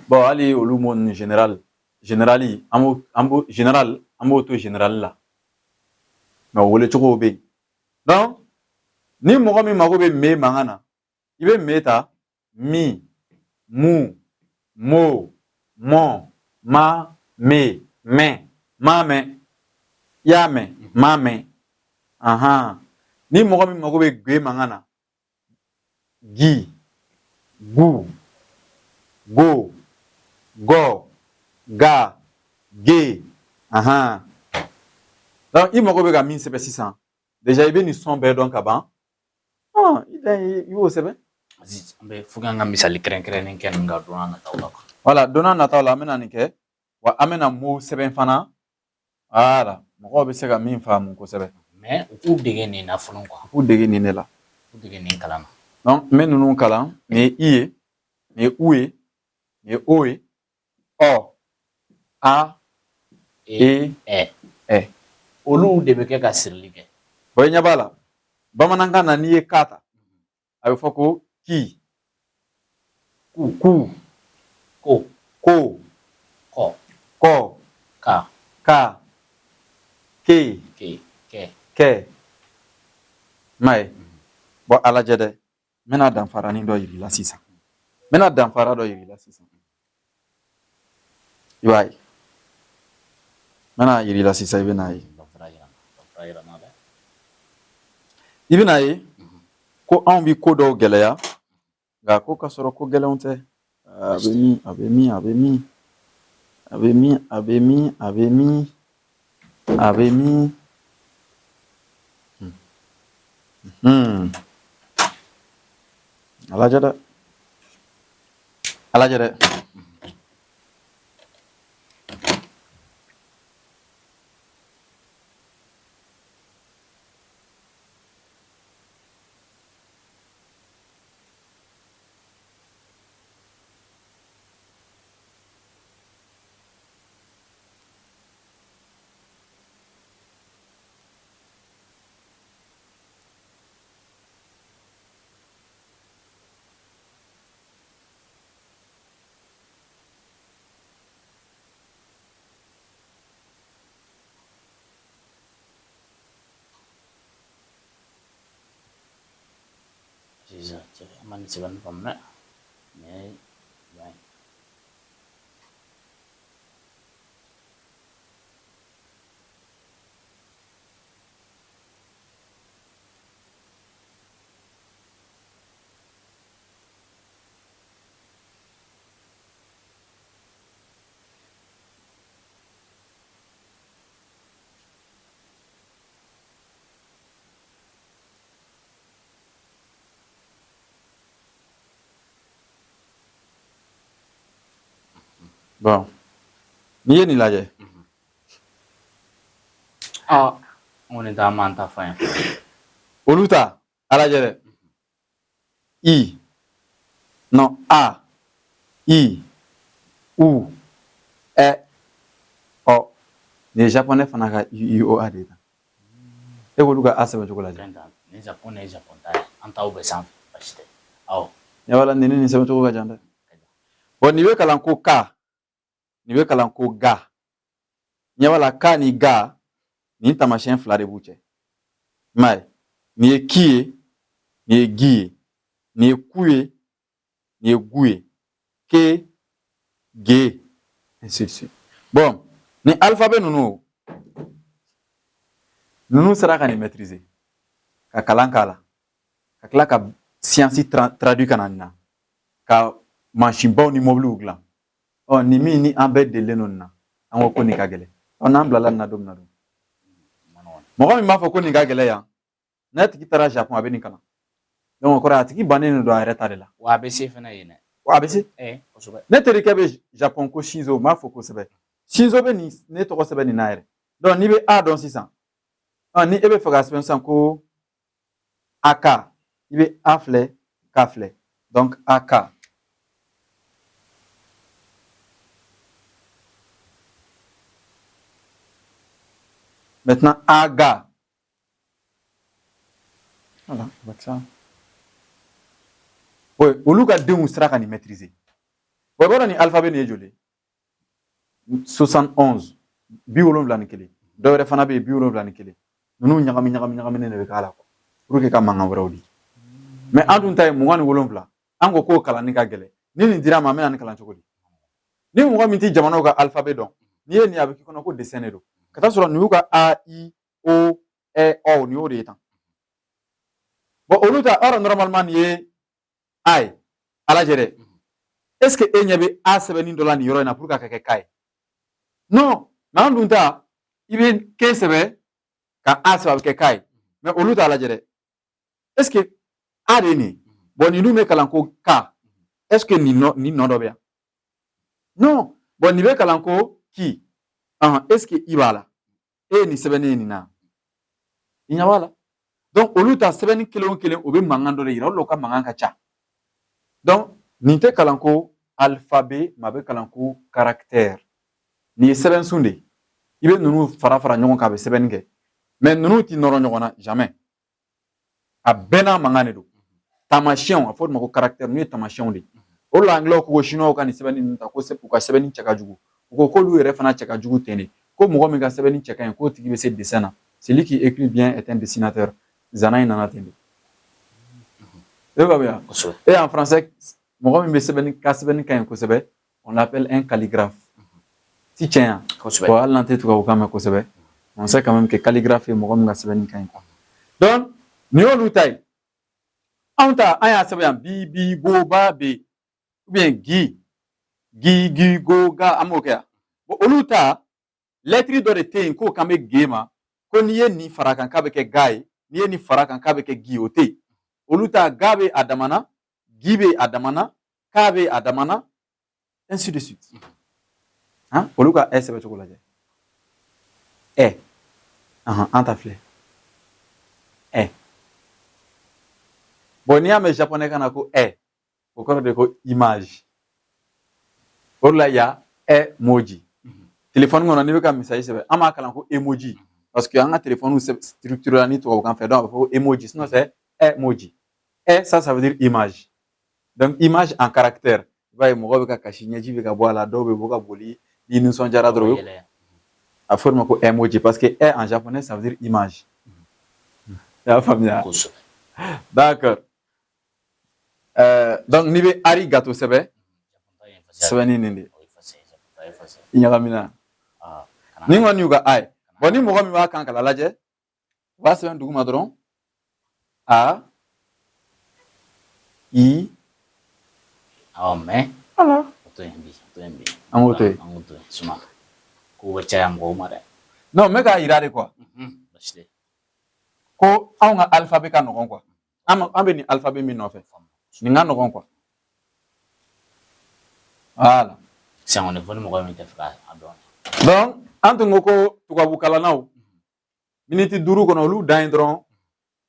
Speaker 2: bon hali olu mot ni général an b'o to général la mais o wele cogo bɛ yen donc ni mɔgɔ min mago bɛ me mankan na i bɛ me ta mi mu mo mɔ ma me mɛ ma mɛ i y'a mɛn ma mɛn ni mɔgɔ min mago bɛ ge mankan na gi gu go gɔ ga ge donc i mago bɛ ka min sɛbɛn sisan déjà i bɛ nin sɔn bɛɛ dɔn ka ban i y'o sɛbɛn
Speaker 1: an bɛ fo k'an ka misali kɛrɛnkɛrɛnnen kɛ nin ka don n'a nataw la
Speaker 2: voilà don n'a nataw la an bɛna nin kɛ wa an bɛna mot sɛbɛn fana voilà mɔgɔw bɛ se ka min faamu kosɛbɛ
Speaker 1: mais u k'u dege nin na fɔlɔ quoi
Speaker 2: u k'u dege nin de la
Speaker 1: u dege nin kalan na
Speaker 2: donc n bɛ ninnu kalan nin ye i ye nin ye u ye nin ye o ye ɔ a ɛ
Speaker 1: olu de bɛ kɛ ka sirili kɛ
Speaker 2: bon i ɲɛ b'a la bamanankan na n'i ye ka ta a bɛ fɔ ko ki ku
Speaker 1: ko
Speaker 2: kɔ
Speaker 1: ka
Speaker 2: ke kɛ m'a ye bon a lajɛ dɛ n bɛna danfaranin dɔ yir'i la sisan i b'a ye n bɛna yir'i la sisan i bɛna ye ko anw bi ko dɔw gɛlɛya nka ko ka sɔrɔ ko gɛlɛnw tɛ a bɛ min a lajɛ dɛ
Speaker 1: Sisan cɛ an ma nin sɛbɛnni faamu dɛ mais
Speaker 2: Bon. N'i ye nin lajɛ.
Speaker 1: n kɔni t'a man ta fan ye.
Speaker 2: Olu ta a lajɛ dɛ. I. Non, A. I. U. Ɛ. Ɔ. Nin ye japonais fana ka UOA de ye tan. E k'olu ka A sɛbɛn cogo lajɛ.
Speaker 1: Ni Japon ne ye Japon ta ye an taw bɛ sanfɛ basi tɛ. Awɔ.
Speaker 2: Ɲɛ b'a la nin ni nin sɛbɛn cogo ka jan dɛ. Bon nin bɛ kalan ko ka. Nin bɛ kalan ko ga. Ɲɛ b'a la ka ni ga nin taamasiyɛn fila de b'u cɛ. I m'a ye. Nin ye ki ye, nin ye gi ye. Nin ye ku ye, nin ye gu ye. Ke, ge, ainsi de suite. Bon, ni alphabet ninnu sera ka nin maîtriser. Ka kalan k'a la. Ka tila ka siyansi traduit ka na nin na. Ka mansinbaw ni mobiliw dilan. Nin min ni an bɛɛ delilen don nin na an ko nin ka gɛlɛn. N'an bilala nin na don min na dun. Mɔgɔ min b'a fɔ ko nin ka gɛlɛn yan n'a tigi taara Japon a bɛ nin kalan. Donc o kɔrɔ a tigi bannen don a yɛrɛ ta de la.
Speaker 1: Wa a bɛ se fana yen dɛ.
Speaker 2: Wa a bɛ se.
Speaker 1: Kosɛbɛ.
Speaker 2: Ne terikɛ bɛ Japon ko Shinzo m'a fɔ kosɛbɛ. Shinzo bɛ nin ne tɔgɔ sɛbɛn nin na yɛrɛ. Donc n'i bɛ A dɔn sisan ni e bɛ fɛ ka sɛbɛn sisan ko AK i bɛ A filɛ K filɛ. Donc AK. Maintenant AGA. Voilà, avec ça. Oui, olu ka denw sera ka nin maîtriser. Bon, i b'a dɔn nin alphabet nin ye joli ye? 71 71 dɔ wɛrɛ fana bɛ yen 71 ninnu ɲagaminen de bɛ k'a la pour que ka mankan wɛrɛw di. Mais an dun ta ye 27 an ko k'o kalanni ka gɛlɛn ni nin dira ma an bɛ na nin kalan cogo di? Ni mɔgɔ min tɛ jamanaw ka alphabet dɔn n'i ye nin a bɛ k'i kɔnɔ ko dessin de don ka taa sɔrɔ nin y'u ka A I O Ɛ Ɔ nin y'o de ye tan. Bon olu ta hors normalement nin ye A ye a lajɛ dɛ. Est ce que e ɲɛ bɛ A sɛbɛnni dɔ la nin yɔrɔ in na pour que a ka kɛ K ye? Non, mais an dun ta i bɛ K sɛbɛn ka A sɛbɛn a bɛ kɛ K ye mais olu t'a lajɛ dɛ. Est ce que A de ye nin ye? Bon nin dun bɛ kalan ko K. Est ce que nin nɔ dɔ bɛ yan? Non. Bon nin bɛ kalan ko Ki. Est ce que I b'a la? E ye nin sɛbɛnnen ye nin na? I ɲɛ b'a la. Donc olu ta sɛbɛnni kelen o kelen o bɛ mankan dɔ de yira o de la u ka mankan ka ca. Donc nin tɛ kalan ko alphabet mais a bɛ kalan ko caractère. Nin ye sɛbɛnsun de ye. I bɛ ninnu fara fara ɲɔgɔn kan a bɛ sɛbɛnni kɛ. Mais ninnu tɛ nɔrɔ ɲɔgɔn na jamais. A bɛɛ n'a mankan de don. Taamasiyɛnw a fɔ olu ma ko caractère ninnu ye taamasiyɛnw de ye. O de la anglais ko chinois ka nin sɛbɛnni ninnu ta ko u ka sɛbɛnni cɛ ka jugu. U ko k'olu yɛrɛ fana cɛ ka jugu ten de. Ko mɔgɔ min ka sɛbɛnni cɛ ka ɲi k'o tigi bɛ se dessin na. Celui qui écrit bien est un dessinateur. Zana in nana ten de. E b'a mɛn wa? Et en français mɔgɔ min bɛ sɛbɛnni ka ɲi kosɛbɛ on l'appelle un calligraphe. Si tiɲɛ yan. Bon hali n'an tɛ tubabukan mɛn kosɛbɛ on sait quand même que calligraphe ye mɔgɔ min ka sɛbɛnni ka ɲi. Donc nin y'olu ta ye. Anw ta an y'a sɛbɛn yan bi bi bo ba be ou bien gi gi go ga an b'o kɛ yan. Bon olu ta lettre dɔ de tɛ yen k'o kan bɛ G ma ko n'i ye nin fara a kan k'a bɛ kɛ ga ye n'i ye nin fara a kan k'a bɛ kɛ gi ye o tɛ yen. Olu ta ga bɛ a dama na gi bɛ a dama na ka bɛ a dama na ainsi de suite. Olu ka ɛ sɛbɛn cogo lajɛ. Ɛ an ta filɛ ɛ. Bon n'i y'a mɛn japonais kan na ko ɛ o kɔrɔ de ko image. O de la il y a emoji. Téléphone kɔnɔ n'i bɛ ka misali sɛbɛn an b'a kalan ko emoji parce que an ka téléphone structuré la ni tubabukan fɛ donc a bɛ fɔ ko emoji sinon c'est emoji. Ça veut dire image. Donc image en caractère. I b'a ye mɔgɔ bɛ ka kasi ɲɛji bɛ ka bɔ a la dɔw bɛ bɔ ka boli n'i nisɔndiyara dɔrɔn a fɔ o ma ko emoji parce que en japonais ça veut dire image. I y'a faamuya? D'accord. donc n'i bɛ arigato sɛbɛn sɛbɛnni nin de i ɲagamina ni kɔni y'u ka a ye bon ni mɔgɔ min b'a kan k'a lajɛ u b'a sɛbɛn duguma dɔrɔn a i
Speaker 1: mais
Speaker 2: voilà
Speaker 1: to yen bi
Speaker 2: an k'o to yen
Speaker 1: suma ko bɛ caya mɔgɔw ma dɛ
Speaker 2: non n bɛ k'a yira de quoi
Speaker 1: basi tɛ
Speaker 2: ko anw ka alphabet ka nɔgɔn quoi an bɛ nin alphabet min nɔfɛ nin ka nɔgɔn quoi voilà
Speaker 1: sisan kɔni fɔ ni mɔgɔ min tɛ fɛ k'a dɔn
Speaker 2: donc an tun ko ko tubabukalannaw miniti 5 kɔnɔ olu dan ye dɔrɔn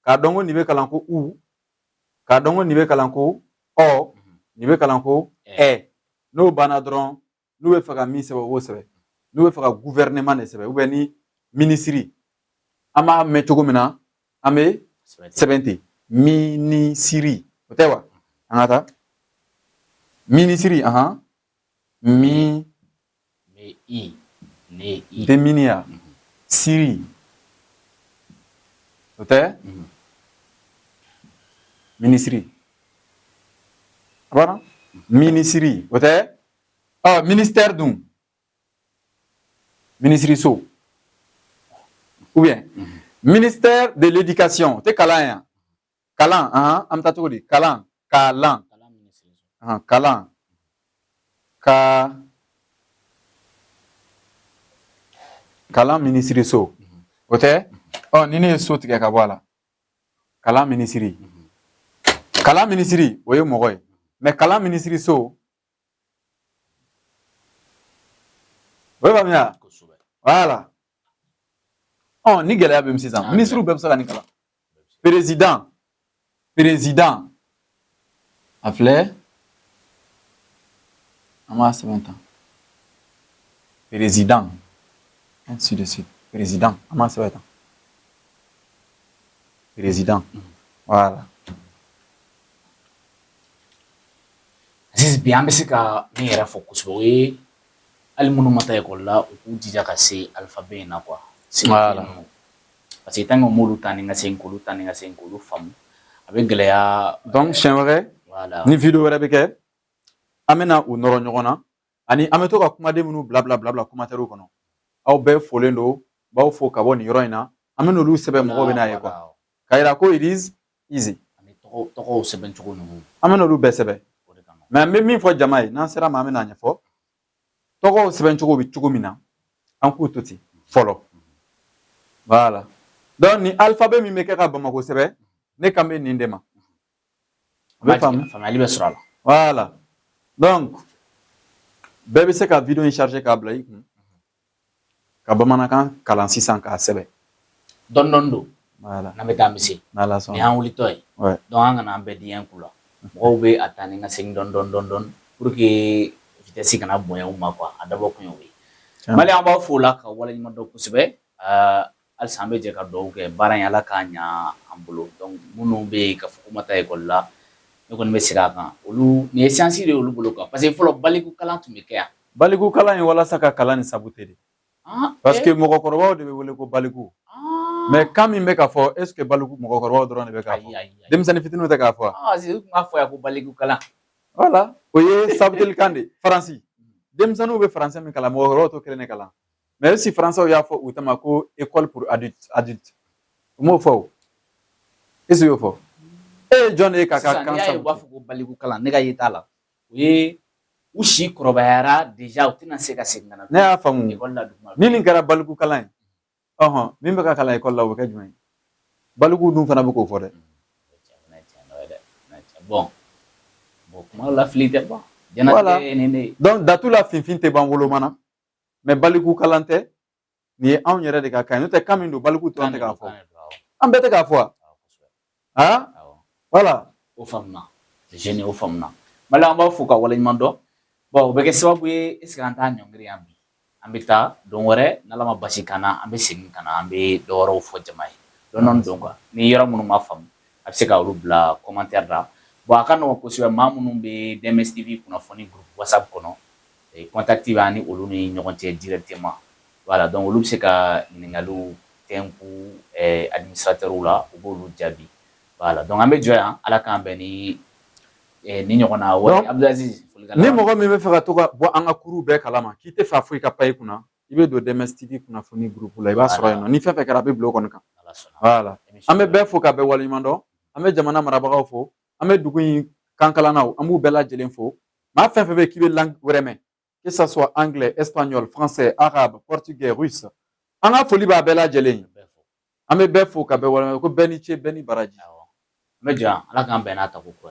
Speaker 2: k'a dɔn ko nin bɛ kalan ko u k'a dɔn ko nin bɛ kalan ko ɔ nin bɛ kalan ko ɛ n'o banna dɔrɔn n'u bɛ fɛ ka min sɛbɛn o b'o sɛbɛn n'u bɛ fɛ ka gouvernement de sɛbɛn ou bien ni ministre an b'a mɛn cogo min na an bɛ sɛbɛn ten ministre o tɛ wa an ka taa ministre mi tɛ mini ya siri o tɛ ministre a banna ministre o tɛ ministère dun ministre so ou bien ministère de l'éducation tɛ kalan yan kalan an bɛ taa cogo di kalan kalan kalan ministre so o tɛ ni ne ye so tigɛ ka bɔ a la kalan ministre o ye mɔgɔ ye mais kalan ministre so o ye faamuya voilà ni gɛlɛya bɛ min sisan ministre bɛɛ bɛ se ka nin kalan président a filɛ an b'a sɛbɛn tan président ainsi de suite président an b'a sɛbɛn tan président voilà
Speaker 1: Aziz bi an bɛ se ka min yɛrɛ fɔ kosɛbɛ o ye hali minnu ma taa ekɔli la u k'u jija ka se alphabet in na quoi parce que tant que m'olu ta ni ka se k'olu ta ni ka se k'olu faamu a bɛ gɛlɛya
Speaker 2: donc siɲɛ wɛrɛ ni video wɛrɛ bɛ kɛ an bɛna u nɔrɔ ɲɔgɔn na ani an bɛ to ka kumaden minnu bila commentaire kɔnɔ aw bɛɛ folen don b'aw fo ka bɔ nin yɔrɔ in na an bɛna olu sɛbɛn mɔgɔw bɛ n'a ye quoi k'a yira ko it is easy
Speaker 1: tɔgɔw sɛbɛn cogo ninnu
Speaker 2: an bɛna olu bɛɛ sɛbɛn mais an bɛ min fɔ jama ye n'an sera ma an bɛna ɲɛfɔ tɔgɔw sɛbɛn cogo bɛ cogo min na an k'u to ten fɔlɔ voilà donc ni alphabet min bɛ kɛ ka Bamako sɛbɛn ne kan bɛ nin de ma a bɛ faamu
Speaker 1: faamuyali bɛ sɔrɔ a la
Speaker 2: voilà donc bɛɛ bɛ se ka video in charger k'a bila i kun ka bamanankan kalan sisan k'a sɛbɛn
Speaker 1: dɔɔni don
Speaker 2: voilà
Speaker 1: n'an bɛ taa an bɛ se
Speaker 2: n'Ala sɔnna
Speaker 1: ni y'an wulitɔ ye donc an kana an bɛɛ di ɲɛ k'u la mɔgɔw bɛ a taa ni ka segin dɔɔni pour que vitesse kana bonya u ma quoi a dabɔ kun y'o ye Mali an b'aw fo o la ka waleɲuman dɔn kosɛbɛ halisa an bɛ jɛ ka dugawu kɛ baara in Ala k'a ɲa an bolo donc minnu bɛ yen k'a fɔ k'u ma taa ekɔli la ne kɔni bɛ segin a kan olu nin ye science de ye olu bolo quoi parce que fɔlɔ baliku kalan tun bɛ kɛ yan
Speaker 2: baliku kalan ye walasa ka kalan ni sabute de parce que mɔgɔkɔrɔbaw de bɛ wele ko baliku mais kan min bɛ k'a fɔ est ce que baliku mɔgɔkɔrɔbaw dɔrɔn de bɛ k'a fɔ denmisɛnnin fitininw tɛ k'a fɔ
Speaker 1: u tun b'a fɔ yan ko baliku kalan
Speaker 2: voilà o ye sabutelikan de faransi denmisɛnninw bɛ faransɛ min kalan mɔgɔkɔrɔbaw t'o kelen de kalan mais si français y'a fɔ u tama ko école pour adulte u m'o fɔ o est ce que y'o fɔ e ye jɔn de ye k'a ka kan
Speaker 1: sabute u b'a fɔ ko baliku kalan ne ka ye t'a la o ye u si kɔrɔbayara déjà u tɛna se ka segin ka na
Speaker 2: ne y'a faamu
Speaker 1: ekɔli la duguma
Speaker 2: ni nin kɛra baliku kalan ye min bɛ ka kalan ekɔli la o bɛ kɛ jumɛn ye baliku dun fana bɛ k'o fɔ dɛ
Speaker 1: bon kuma la fili tɛ ban jɛnatigɛ nin de
Speaker 2: donc datu la finfin tɛ ban wolomana mais baliku kalan tɛ nin ye anw yɛrɛ de ka kan ye n'o tɛ kan min don baliku tɛ an tɛ k'a fɔ an bɛɛ tɛ k'a fɔ wa voilà
Speaker 1: o faamuna jeune o faamuna Mali an b'a fo ka waleɲuman dɔn bon o bɛ kɛ sababu ye est ce que an t'a ɲɔngiri yan bi an bɛ taa don wɛrɛ n'Ala ma basi kan na an bɛ segin ka na an bɛ dɔ wɛrɛw fɔ jama ye dɔɔni dɔn quoi ni yɔrɔ minnu ma faamu a bɛ se ka olu bila commentaire la bon a ka nɔgɔn kosɛbɛ maa minnu bɛ DMS TV kunnafoni groupe WhatsApp kɔnɔ contact b'an ni olu ni ɲɔgɔn cɛ directement voilà donc olu bɛ se ka ɲininkaliw tɛnku administrateur la u b'olu jaabi voilà donc an bɛ jɔ yan Ala k'an bɛn ni ni ɲɔgɔnna wale Abdulaziz
Speaker 2: ni mɔgɔ min bɛ fɛ ka to ka bɔ an ka kuru bɛɛ kalama k'i tɛ fɛ a foyi ka pan i kunna i bɛ don Demestv kunnafoni groupe la i b'a sɔrɔ yen nɔ ni fɛn fɛn kɛra a bɛ bila o kɔni kan voilà an bɛ bɛɛ fo ka bɛɛ waleɲuman dɔn an bɛ jamana marabagaw fo an bɛ dugu in kan kalannaw an b'u bɛɛ lajɛlen fo maa fɛn fɛn bɛ k'i bɛ langue wɛrɛ mɛn que ça soit anglais espagnol français arabe portugais russe an ka foli b'a bɛɛ lajɛlen ye an bɛ bɛɛ fo ka bɛɛ waleɲuman ko bɛɛ ni ce bɛɛ ni baraji
Speaker 1: n bɛ jɔ ala k'an bɛn n'a ta ko